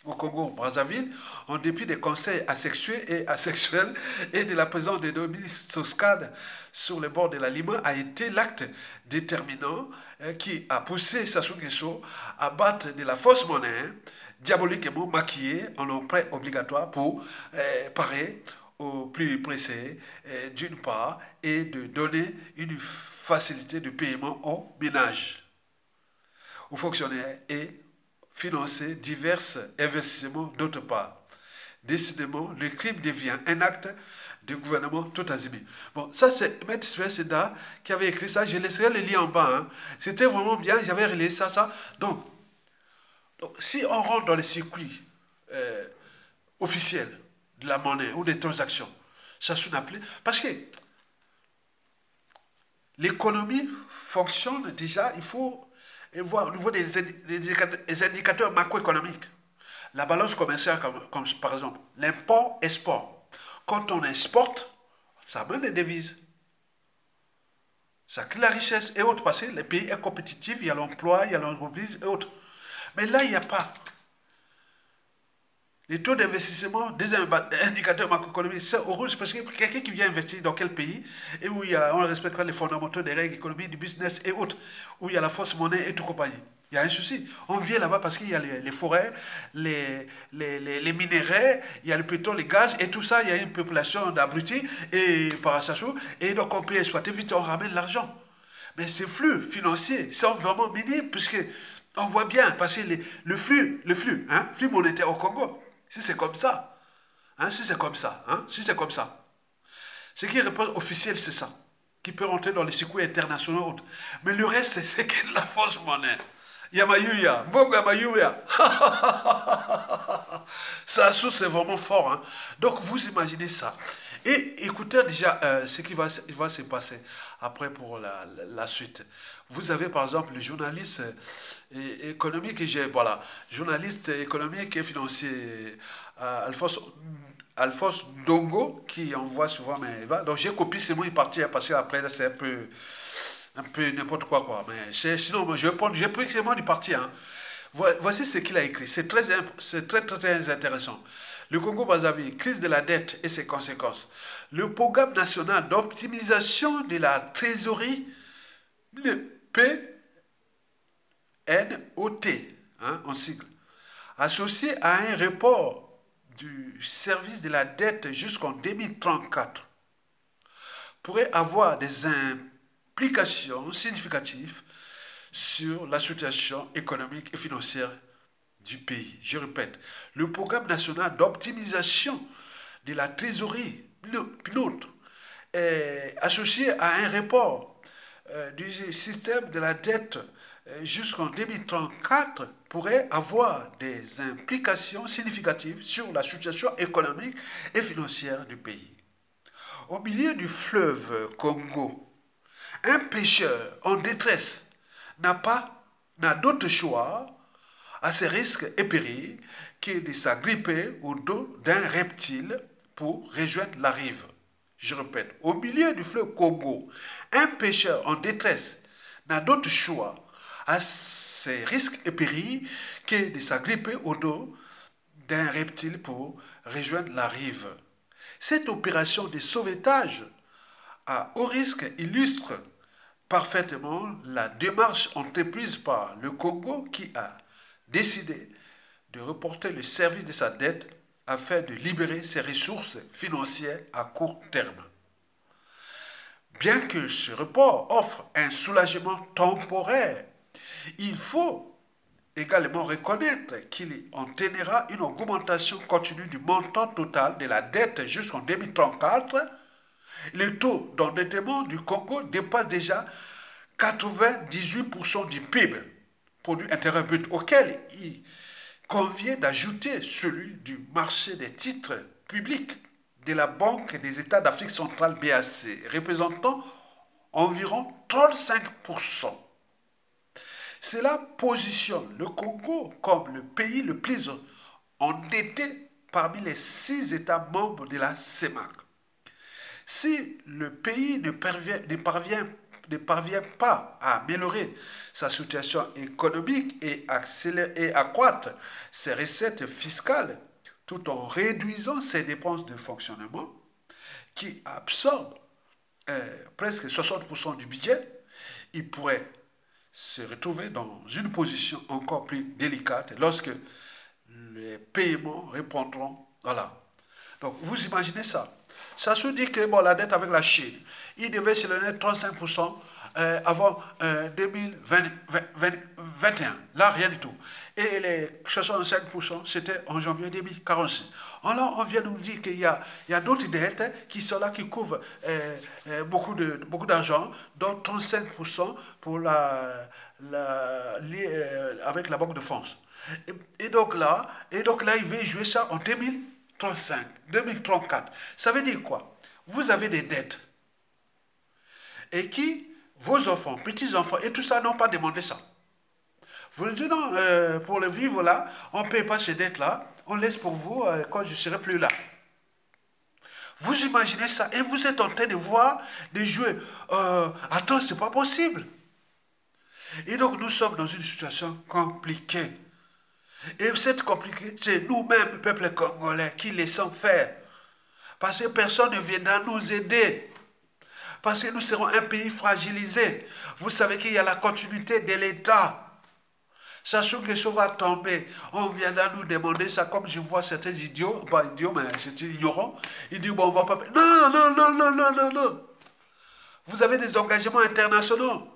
au Congo-Brazzaville, en dépit des conseils asexués et asexuels et de la présence de Denis Soskad sur le bord de la Lima, a été l'acte déterminant qui a poussé Sassou Nguesso à battre de la fausse monnaie, diaboliquement maquillée en emprunt obligatoire pour parer au plus pressé, d'une part, et de donner une facilité de paiement aux ménages, aux fonctionnaires et financer divers investissements d'autre part. Décidément, le crime devient un acte de gouvernement tout azimut. Bon, ça c'est Maître Seda qui avait écrit ça, je laisserai le lien en bas. Hein. C'était vraiment bien, j'avais relayé ça. Donc, si on rentre dans les circuits officiels de la monnaie ou des transactions, ça se appelé, parce que l'économie fonctionne déjà, il faut voir au niveau des indicateurs macroéconomiques. La balance commerciale, comme par exemple l'import-export. Quand on exporte, ça amène des devises. Ça crée la richesse et autres, parce que le pays est compétitif, il y a l'emploi, il y a l'entreprise et autres. Mais là, il n'y a pas. Les taux d'investissement des indicateurs macroéconomiques, c'est au rouge parce que quelqu'un qui vient investir dans quel pays et où on ne respecte pas les fondamentaux des règles économiques, du business et autres, où il y a la fausse monnaie et tout compagnie. Il y a un souci. On vient là-bas parce qu'il y a les forêts, les minéraux, il y a le pétrole, les gaz et tout ça, il y a une population d'abrutis et parasachos et donc on peut exploiter vite, on ramène l'argent. Mais ces flux financiers sont vraiment minimes puisque on voit bien passer le flux monétaire au Congo. Si c'est comme ça, si c'est comme ça, ce qui répond officiel, c'est ça, qui peut rentrer dans les circuits internationaux. Mais le reste, c'est que de la fausse monnaie. Yamayuya, Boga Mayuya. Ça, c'est vraiment fort. Hein. Donc, vous imaginez ça. Et écoutez déjà ce qui va se passer après pour la suite. Vous avez par exemple le journaliste économique, journaliste économique et financier Alphonse Ndongo, qui envoie souvent mes... Donc j'ai copié ces mots, il partit parce qu'après c'est un peu n'importe quoi. Mais sinon, j'ai pris ces mots, il partit. Hein. Voici ce qu'il a écrit. C'est très intéressant. Le Congo-Brazzaville, crise de la dette et ses conséquences. Le programme national d'optimisation de la trésorerie, le PNOT, en sigle, associé à un report du service de la dette jusqu'en 2034, pourrait avoir des implications significatives sur la situation économique et financière du pays. Je répète, le programme national d'optimisation de la trésorerie, PNOT, est associé à un report du système de la dette jusqu'en 2034 pourrait avoir des implications significatives sur la situation économique et financière du pays. Au milieu du fleuve Congo, un pêcheur en détresse n'a d'autre choix à ses risques et périls que de s'agripper au dos d'un reptile pour rejoindre la rive. Je répète, au milieu du fleuve Congo, un pêcheur en détresse n'a d'autre choix à ses risques et périls que de s'agripper au dos d'un reptile pour rejoindre la rive. Cette opération de sauvetage à haut risque illustre parfaitement la démarche entreprise par le Congo qui a décidé de reporter le service de sa dette afin de libérer ses ressources financières à court terme. Bien que ce report offre un soulagement temporaire, il faut également reconnaître qu'il entraînera une augmentation continue du montant total de la dette jusqu'en 2034. Le taux d'endettement du Congo dépasse déjà 98% du PIB, produit intérieur brut, auquel il convient d'ajouter celui du marché des titres publics de la Banque des États d'Afrique centrale BAC, représentant environ 35%. Cela positionne le Congo comme le pays le plus endetté parmi les 6 États membres de la CEMAC. Si le pays ne parvient ne parvient pas à améliorer sa situation économique et accroître ses recettes fiscales tout en réduisant ses dépenses de fonctionnement qui absorbent presque 60% du budget, il pourrait se retrouver dans une position encore plus délicate lorsque les paiements répondront. Voilà. Donc, vous imaginez ça. Ça se dit que bon, la dette avec la Chine, il devait s'élever 35% avant 2021. Là, rien du tout. Et les 65%, c'était en janvier 2046. Alors, on vient nous dire qu'il y a d'autres dettes qui sont là, qui couvrent beaucoup d'argent, dont 35% pour avec la Banque de France. Et donc là, il veut jouer ça en 2035, 2034. Ça veut dire quoi? Vous avez des dettes. Et vos enfants, petits-enfants, et tout ça n'ont pas demandé ça. Vous le dites non, pour le vivre là, on ne paye pas ces dettes-là, on laisse pour vous quand je ne serai plus là. Vous imaginez ça, et vous êtes en train de voir, de jouer. Attends, c'est pas possible. Et donc nous sommes dans une situation compliquée. Et cette compliquée, c'est nous-mêmes, peuple congolais, qui laissons faire. Parce que personne ne viendra nous aider. Parce que nous serons un pays fragilisé. Vous savez qu'il y a la continuité de l'État. Sachant que ça va tomber, on viendra nous demander ça, comme je vois certains idiots, pas idiots, mais c'est ignorant. Ils disent, bon, on va pas payer. Non, non, non, non, non, non, non. Vous avez des engagements internationaux.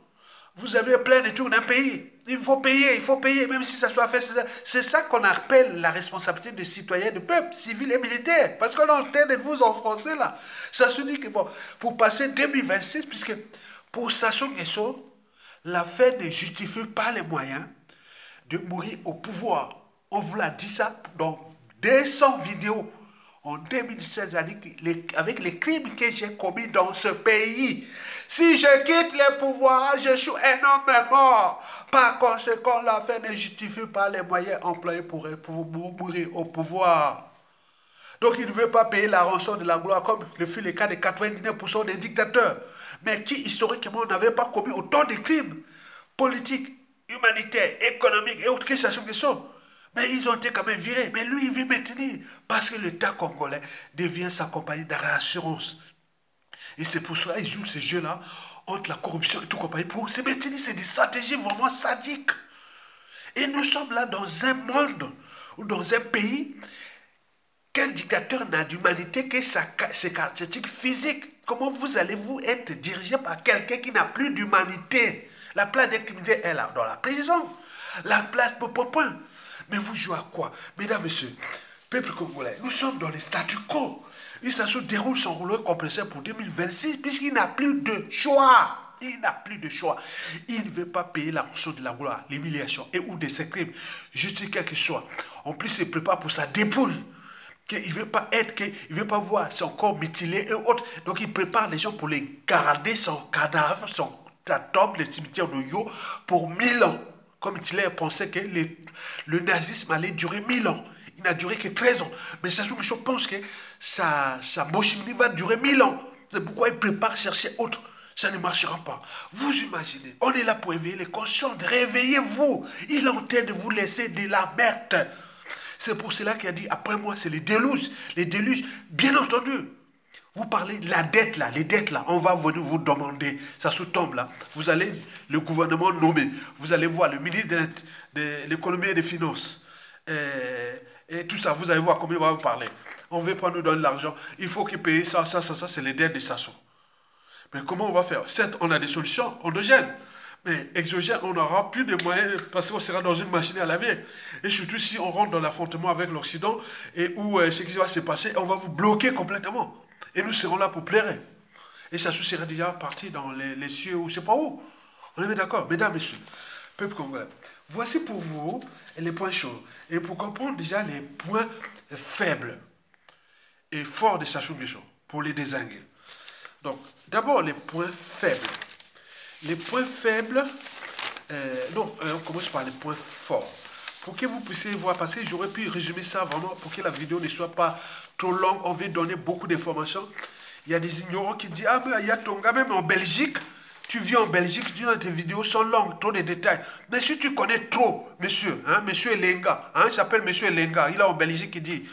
Vous avez plein de tours d'un pays. Il faut payer, même si ça soit fait. C'est ça qu'on appelle la responsabilité des citoyens, du peuple, civil et militaire. Parce qu'on est en train de vous enfoncer là. Ça se dit que bon, pour passer 2026, puisque pour Sassou Nguesso, la fin ne justifie pas les moyens de mourir au pouvoir. On vous l'a dit ça dans 200 vidéos. En 2016, avec les crimes que j'ai commis dans ce pays. Si je quitte le pouvoir, je suis un homme mort. Par conséquent, la fin ne justifie pas les moyens employés pour mourir au pouvoir. Donc, il ne veut pas payer la rançon de la gloire, comme le fut le cas de 99% des dictateurs. Mais qui, historiquement, n'avaient pas commis autant de crimes politiques, humanitaires, économiques et autres que Sassou Nguesso. Mais ils ont été quand même virés. Mais lui, il veut maintenir. Parce que l'État congolais devient sa compagnie de réassurance. Et c'est pour cela qu'ils jouent ces jeux-là entre la corruption et tout compagnie. Pour se maintenir, c'est des stratégies vraiment sadiques. Et nous sommes là dans un monde ou dans un pays qu'un dictateur n'a d'humanité que ses caractéristiques physiques. Comment vous allez-vous être dirigé par quelqu'un qui n'a plus d'humanité? La place des criminels est là, dans la prison. La place pour point. Mais vous jouez à quoi? Mesdames, messieurs, peuple congolais, nous sommes dans les statu quo. Il se déroule son rouleau compresseur pour 2026 puisqu'il n'a plus de choix. Il n'a plus de choix. Il ne veut pas payer la rançon de la gloire, l'humiliation et ou de ses crimes. Juste quel que soit. En plus, il se prépare pour sa dépouille. Il ne veut pas veut pas voir son corps mutilé et autres. Donc il prépare les gens pour les garder son cadavre, sa tombe, le cimetière de Yo, pour 1000 ans. Comme Hitler pensait que le nazisme allait durer 1000 ans. Il n'a duré que 13 ans. Mais Sassou Nguesso pense que sa bochimie va durer 1000 ans. C'est pourquoi il prépare chercher autre. Ça ne marchera pas. Vous imaginez, on est là pour éveiller les conscients. Réveillez-vous. Il est en train de vous laisser de la merde. C'est pour cela qu'il a dit, après moi, c'est les déluges. Les déluges, bien entendu. Vous parlez, la dette là, les dettes là, on va venir vous demander, ça se tombe là, vous allez, le gouvernement nommer, vous allez voir le ministre de l'économie et des finances, et tout ça, vous allez voir combien il va vous parler. On ne veut pas nous donner l'argent, il faut qu'il paye ça, c'est les dettes de Sassou. Mais comment on va faire? Certes, on a des solutions endogènes, mais exogènes, on n'aura plus de moyens parce qu'on sera dans une machine à laver. Et surtout si on rentre dans l'affrontement avec l'Occident et où ce qui va se passer, on va vous bloquer complètement. Et nous serons là pour pleurer. Et Sassou sera déjà parti dans les cieux ou je ne sais pas où. On est bien d'accord, mesdames, messieurs, peuple congolais. Voici pour vous les points chauds. Et pour comprendre déjà les points faibles et forts de Sassou Nguesso, pour les désinguer. Donc, d'abord les points faibles. Les points faibles, on commence par les points forts. Pour que vous puissiez voir, parce que j'aurais pu résumer ça vraiment pour que la vidéo ne soit pas trop longue. On veut donner beaucoup d'informations. Il y a des ignorants qui disent, ah mais il y a ton gars, même en Belgique, tu vis en Belgique, tu dis tes vidéos sont longues, trop de détails. Mais si tu connais trop, monsieur, hein, monsieur Elenga, hein, il s'appelle monsieur Elenga, il est en Belgique, il dit,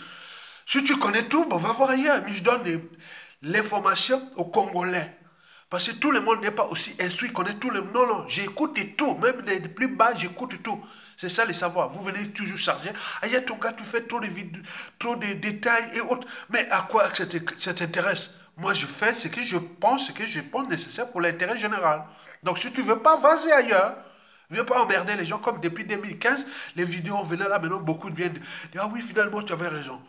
si tu connais tout, bon, va voir ailleurs. Mais je donne l'information aux Congolais. Parce que tout le monde n'est pas aussi instruit, connaît tout le monde. Non, non, j'écoute tout, même les plus bas, j'écoute tout. C'est ça le savoir. Vous venez toujours charger. Ailleurs, ton gars, tu fais trop de détails et autres. Mais à quoi ça t'intéresse? Moi, je fais ce que je pense nécessaire pour l'intérêt général. Donc, si tu ne veux pas, vas-y ailleurs. Ne viens pas emmerder les gens comme depuis 2015, les vidéos venaient là, maintenant beaucoup viennent dire ah oui, finalement, tu avais raison.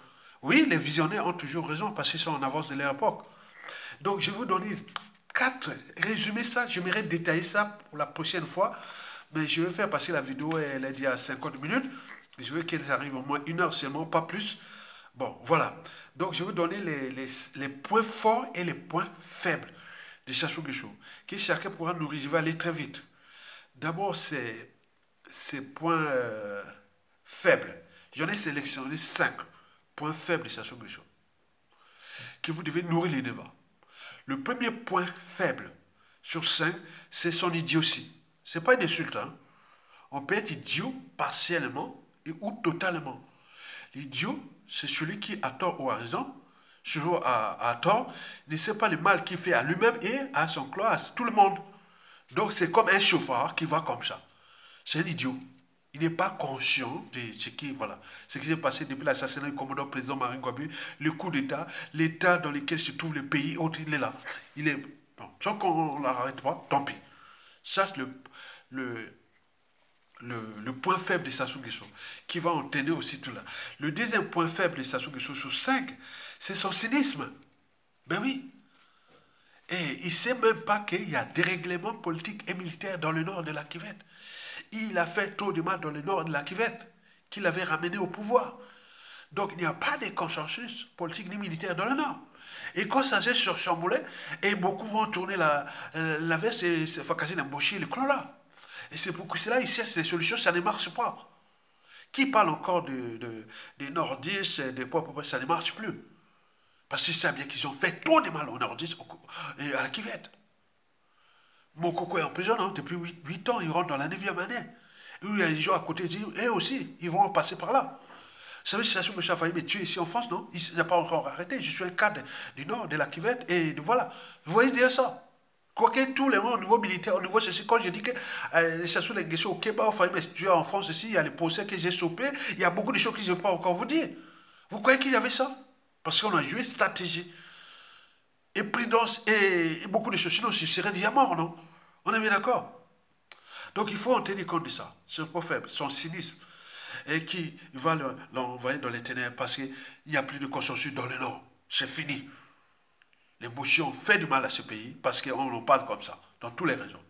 Oui, les visionnaires ont toujours raison parce qu'ils sont en avance de leur époque. Donc, je vais vous donner 4, résumer ça, j'aimerais détailler ça pour la prochaine fois, mais je vais faire passer la vidéo, elle est déjà à 50 minutes, je veux qu'elle arrive au moins 1 heure seulement, pas plus. Bon, voilà. Donc, je vais vous donner les points forts et les points faibles de Sassou Nguesso, qui chacun pourra nous résumer, aller très vite. D'abord, ces points faibles. J'en ai sélectionné 5 points faibles de Sassou Nguesso, que vous devez nourrir les débats. Le premier point faible sur 5, c'est son idiotie. Ce n'est pas une insulte. Hein? On peut être idiot partiellement ou totalement. L'idiot, c'est celui qui, à tort ou à raison, toujours à tort, ne sait pas le mal qu'il fait à lui-même et à son clan, à tout le monde. Donc c'est comme un chauffard qui va comme ça. C'est un idiot. Il n'est pas conscient de ce qui s'est passé depuis l'assassinat du commandant président Marine Ngouabi, le coup d'État, l'état dans lequel se trouve le pays, autre, il est là. Il est, bon, sans qu'on ne l'arrête pas, tant pis. Ça, c'est le point faible de Sassou Nguesso, qui va entraîner aussi tout là. Le deuxième point faible de Sassou Nguesso sur 5, c'est son cynisme. Ben oui. Et il ne sait même pas qu'il y a des règlements politiques et militaires dans le nord de la Kivette. Il a fait trop de mal dans le nord de la Kivette, qu'il avait ramené au pouvoir. Donc il n'y a pas de consensus politique ni militaire dans le nord. Et quand ça s'est sur chamboulé, et beaucoup vont tourner la veste et se fracasser l'embaucher, le clan là. Et c'est pour cela ils cherchent des solutions, ça ne marche pas. Qui parle encore des nordistes, des peuples, ça ne marche plus. Parce qu'ils savent bien qu'ils ont fait trop de mal aux nordistes et à la Kivette. Mokoko est en prison hein, depuis 8 ans, il rentre dans la 9e année. Et il y a des gens à côté qui disent, eux aussi, ils vont passer par là. Vous savez, c'est Sassou Nguesso a failli me tuer ici en France, non? Il n'a pas encore arrêté. Je suis un cadre du Nord, de la Kivette, et voilà. Vous voyez dire ça? Quoique tous les mots au niveau militaire, au niveau ceci, quand je dis que Sassou Nguesso au Kéba a failli me tuer en France ici, il y a les procès que j'ai chopés, il y a beaucoup de choses que je ne peux pas encore vous dire. Vous croyez qu'il y avait ça? Parce qu'on a joué stratégie. Et prudence et beaucoup de choses. Sinon, je serais déjà mort, non? On est bien d'accord? Donc, il faut en tenir compte de ça. C'est un peu faible, son cynisme. Et qui va l'envoyer dans les ténèbres parce qu'il n'y a plus de consensus dans le Nord. C'est fini. Les Bouchis ont fait du mal à ce pays parce qu'on en parle comme ça, dans toutes les régions.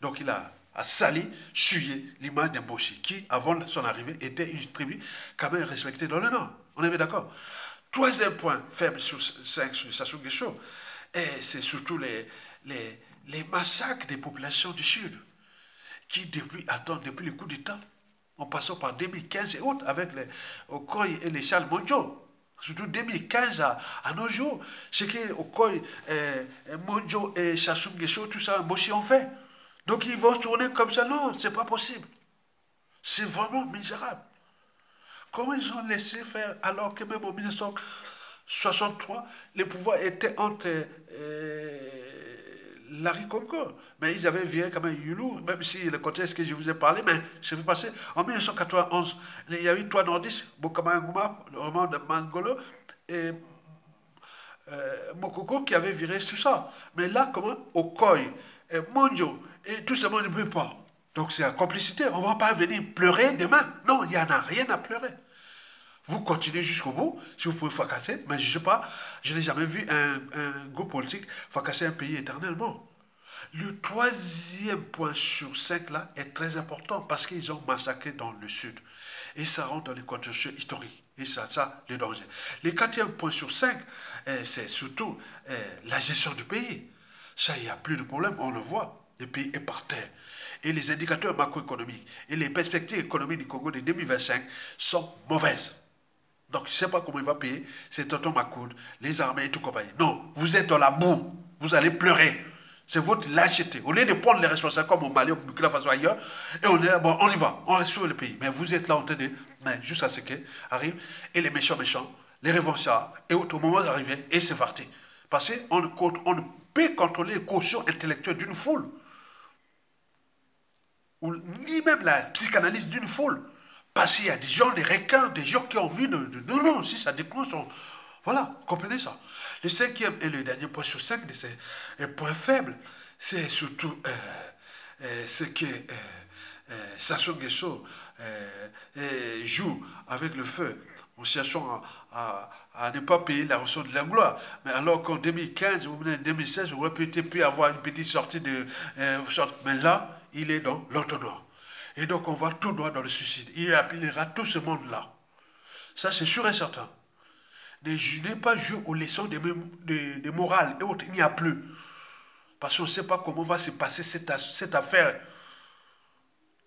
Donc, il a sali, sué l'image des Bouchis qui, avant son arrivée, était une tribu quand même respectée dans le Nord. On est bien d'accord? Troisième point faible sur 5 sur Sassou Nguesso, c'est surtout les massacres des populations du Sud, qui depuis le coup d'État, en passant par 2015 et autres, avec les Okoye et les Charles Mondiaux, surtout 2015 à nos jours, ce que Okoye, Mondiaux et Sassou Nguesso, tout ça, Moshi ont fait. Donc ils vont tourner comme ça, non, c'est pas possible. C'est vraiment misérable. Comment ils ont laissé faire alors que même en 1963, les pouvoirs étaient entre Larry Congo. Mais ils avaient viré quand même Youlou, même si le contexte que je vous ai parlé, mais je vais passer. En 1991, il y a eu 3 nordistes, Bokama Ngouma, le roman de Mangolo, et Mokoko qui avait viré tout ça. Mais là, comment Okoye, Monjo, et tout ça, on ne peut pas. Donc c'est la complicité. On ne va pas venir pleurer demain. Non, il n'y en a rien à pleurer. Vous continuez jusqu'au bout, si vous pouvez fracasser, mais je ne sais pas, je n'ai jamais vu un groupe politique fracasser un pays éternellement. Le troisième point sur 5 là est très important parce qu'ils ont massacré dans le sud. Et ça rentre dans les contextes historiques. Et ça, le danger. Le quatrième point sur 5, c'est surtout la gestion du pays. Ça, il n'y a plus de problème, on le voit. Le pays est par terre. Et les indicateurs macroéconomiques et les perspectives économiques du Congo de 2025 sont mauvaises. Donc, je ne sais pas comment il va payer. C'est Tonton Macoud, les armées et tout compagnie. Non, vous êtes dans la boue. Vous allez pleurer. C'est votre lâcheté. Au lieu de prendre les responsables comme au Mali, au Burkina Faso, ailleurs, et on est bon, on y va, on reste sur le pays. Mais vous êtes là en train de, mais jusqu'à ce qu'ils arrivent, et les méchants, les revanchards, et au moment d'arriver, et c'est parti. Parce qu'on ne peut contrôler les quotients intellectuels d'une foule, ou ni même la psychanalyse d'une foule. Parce qu'il y a des gens, des requins, des gens qui ont envie de non, si ça déclenche, voilà, comprenez ça. Le cinquième et le dernier point sur cinq de ces points faibles, c'est surtout ce que Sassou Nguesso joue avec le feu en cherchant à ne pas payer la rançon de la gloire. Mais alors qu'en 2015 ou 2016, on aurait peut-être pu avoir une petite sortie de... mais là, il est dans l'entonnoir. Et donc on va tout droit dans le suicide. Il appellera tout ce monde-là. Ça, c'est sûr et certain. Ne pas jouer aux leçons de morale et autres. Il n'y a plus. Parce qu'on ne sait pas comment va se passer cette affaire.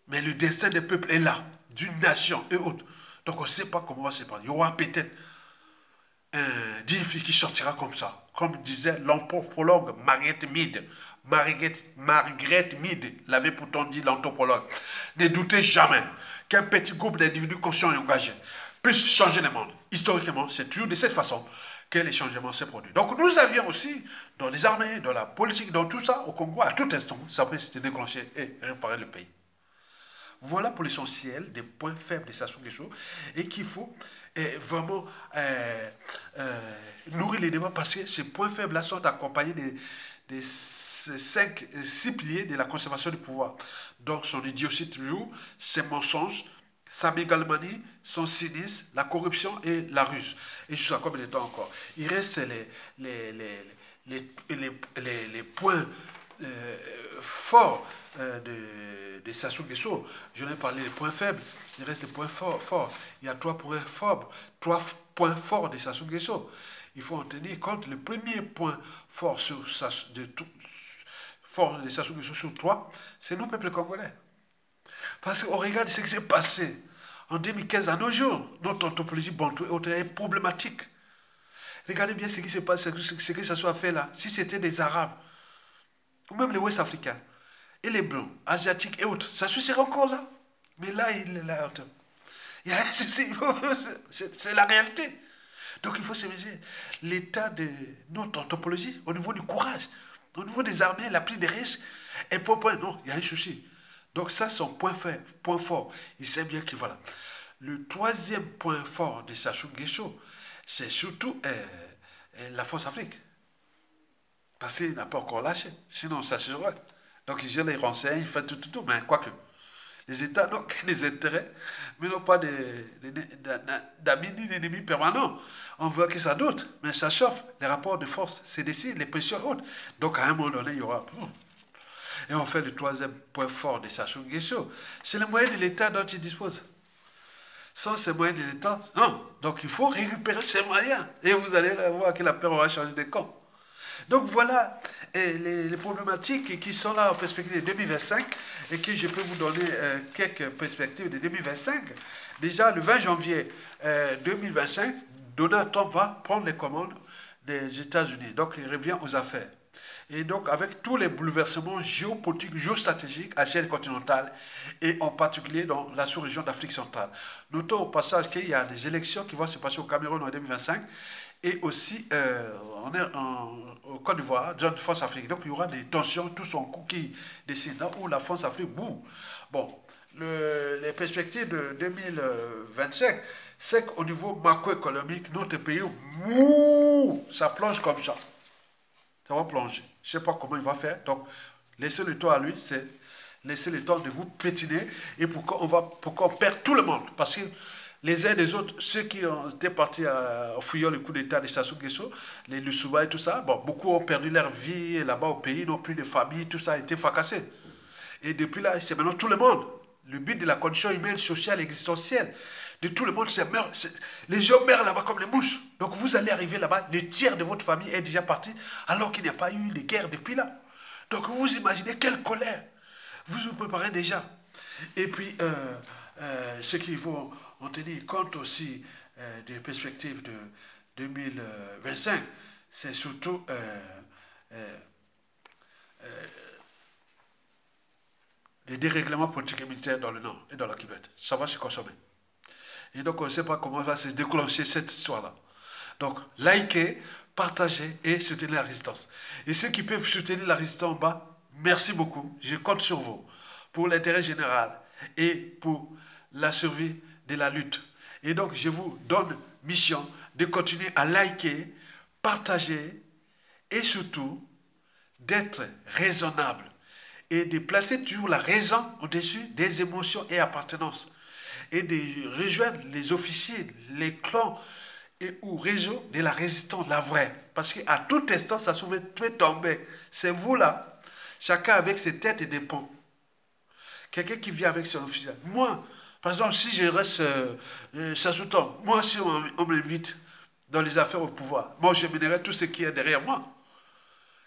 Mais le destin des peuples est là, d'une nation et autres. Donc on ne sait pas comment va se passer. Il y aura peut-être un défi qui sortira comme ça. Comme disait l'anthropologue Margaret Mead. Margaret Mead l'avait pourtant dit, l'anthropologue. Ne doutez jamais qu'un petit groupe d'individus conscients et engagés puisse changer le monde. Historiquement, c'est toujours de cette façon que les changements se produisent. Donc nous avions aussi, dans les armées, dans la politique, dans tout ça, au Congo, à tout instant, ça peut se déclencher et réparer le pays. Voilà pour l'essentiel des points faibles de Sassou Nguesso et qu'il faut vraiment nourrir les débats parce que ces points faibles-là sont accompagnés des 6 piliers de la conservation du pouvoir. Donc son idiotie toujours, ses mensonges, sa mégalomanie, son cynisme, la corruption et la ruse. Et je sais combien de temps encore. Il reste les points forts de Sassou Nguesso. Je n'ai parlé des points faibles. Il reste des points forts. Il y a 3 points forts. 3 points forts de Sassou Nguesso. Il faut en tenir compte. Le premier point fort de Sassou Nguesso sur 3, c'est nous, peuple congolais. Parce qu'on regarde ce qui s'est passé en 2015 à nos jours. Notre anthropologie bantou est problématique. Regardez bien ce qui s'est passé, ce que ça soit fait là. Si c'était des Arabes, ou même les Ouest africains, et les Blancs, Asiatiques et autres, ça se serait encore là. Mais là, il est là. C'est la réalité. Donc il faut se mesurer l'état de notre anthropologie au niveau du courage, au niveau des armées, la prise des risques. Et pour point, non, il y a un souci. Donc ça, c'est son point fort. Il sait bien que voilà. Le troisième point fort de Sassou Nguesso, c'est surtout la Force Afrique. Parce qu'il n'a pas encore lâché. Sinon, ça serait. Donc, il gère les renseignements, il fait tout. Mais quoique, les États n'ont que des intérêts, mais n'ont pas d'amis ni d'ennemis permanents. On voit que ça doute, mais ça chauffe. Les rapports de force se décident, les pressions hautes. Donc, à un moment donné, il y aura... Et on fait le troisième point fort de Sassou Nguesso. C'est le moyen de l'État dont il dispose. Sans ces moyens de l'État, non. Donc, il faut récupérer ces moyens. Et vous allez voir que la paix aura changé de camp. Donc voilà les problématiques qui sont là en perspective de 2025 et que je peux vous donner quelques perspectives de 2025. Déjà, le 20 janvier 2025, Donald Trump va prendre les commandes des États-Unis. Donc, il revient aux affaires. Et donc, avec tous les bouleversements géopolitiques, géostratégiques à l'échelle continentale et en particulier dans la sous-région d'Afrique centrale. Notons au passage qu'il y a des élections qui vont se passer au Cameroun en 2025 et aussi au Côte d'Ivoire, dans la France Afrique. Donc il y aura des tensions, tout son coup qui décide là où la France Afrique boum. Bon, les perspectives de 2025, c'est qu'au niveau macroéconomique, notre pays, ça plonge comme ça. Ça va plonger. Je ne sais pas comment il va faire. Donc, laissez le temps à lui, c'est laisser le temps de vous pétiner et pourquoi on perd tout le monde. Parce que les uns des autres, ceux qui ont été partis en fouillant le coup d'État de Sassou Nguesso, les Lusouba et tout ça, bon, beaucoup ont perdu leur vie là-bas au pays, n'ont plus de famille, tout ça a été fracassé. Et depuis là, c'est maintenant tout le monde. Le but de la condition humaine, sociale, existentielle, de tout le monde, c'est meurtre. Les gens meurent là-bas comme les mouches. Donc vous allez arriver là-bas, le tiers de votre famille est déjà parti, alors qu'il n'y a pas eu de guerre depuis là. Donc vous imaginez quelle colère. Vous vous préparez déjà. Et puis, ce qu'il faut en tenir compte aussi des perspectives de 2025, c'est surtout les dérèglements politiques et militaires dans le Nord et dans la Québec. Ça va se consommer. Et donc, on ne sait pas comment va se déclencher cette histoire-là. Donc, likez, partagez et soutenez la résistance. Et ceux qui peuvent soutenir la résistance en bas, merci beaucoup. Je compte sur vous pour l'intérêt général et pour la survie de la lutte. Et donc, je vous donne mission de continuer à liker, partager et surtout d'être raisonnable et de placer toujours la raison au-dessus des émotions et appartenances et de rejoindre les officiers, les clans et ou réseaux de la résistance, la vraie. Parce qu'à tout instant, ça peut tomber. C'est vous là, chacun avec ses têtes et des ponts. Quelqu'un qui vient avec son officiel. Moi, par exemple, si je reste ça sous-temps, moi, si on m'invite dans les affaires au pouvoir, moi, je mènerai tout ce qui est derrière moi.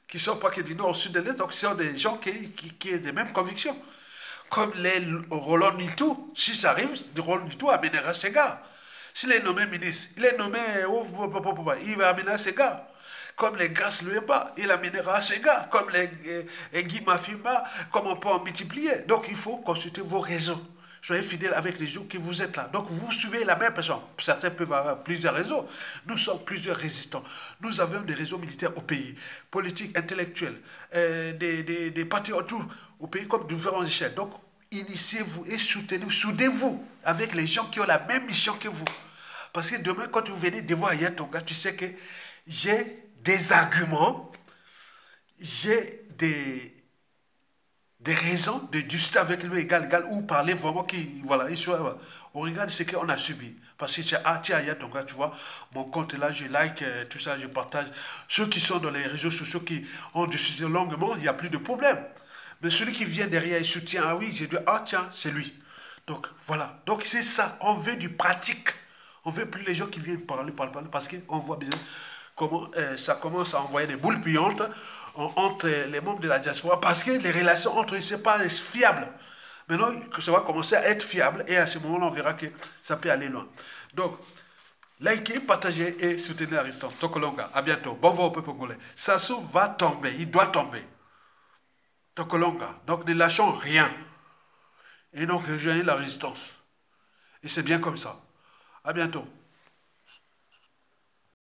Qui ne sont pas que du nord au sud de l'Est, donc ce sont des gens qui ont des mêmes convictions. Comme les Roland Nitou, si ça arrive, Roland Nitou amènera ses gars. S'il est nommé ministre, il est nommé, il va amener ses gars. Comme les Gas Lueba, il amènera ses gars. Comme les Guy Mafimba, comme on peut en multiplier. Donc il faut consulter vos réseaux. Soyez fidèles avec les gens qui vous êtes là. Donc vous suivez la même personne. Certains peuvent avoir plusieurs réseaux. Nous sommes plusieurs résistants. Nous avons des réseaux militaires au pays, politiques, intellectuels, des partis autour au pays comme différentes échelles. Donc initiez-vous et soutenez-vous, soudez-vous avec les gens qui ont la même mission que vous. Parce que demain, quand vous venez devant Aya Tonga, tu sais que j'ai des arguments, j'ai des raisons de discuter avec lui égal, ou parler vraiment qui, voilà, on regarde ce qu'on a subi. Parce que c'est, ah, tiens, donc tu vois, mon compte est là, je like, tout ça, je partage. Ceux qui sont dans les réseaux sociaux qui ont discuté longuement, il n'y a plus de problème. Mais celui qui vient derrière et soutient, ah oui, j'ai dit, ah tiens, c'est lui. Donc voilà, donc c'est ça, on veut du pratique. On veut plus les gens qui viennent parler, parce qu'on voit bien comment ça commence à envoyer des boules puantes entre les membres de la diaspora, parce que les relations entre eux, c'est pas fiable. Maintenant, ça va commencer à être fiable, et à ce moment-là, on verra que ça peut aller loin. Donc, likez, partagez et soutenez la résistance. Tokolonga, à bientôt. Bon vent au peuple congolais. Sassou va tomber, il doit tomber. Tokolonga, donc ne lâchons rien. Et donc, rejoignez la résistance. Et c'est bien comme ça. À bientôt.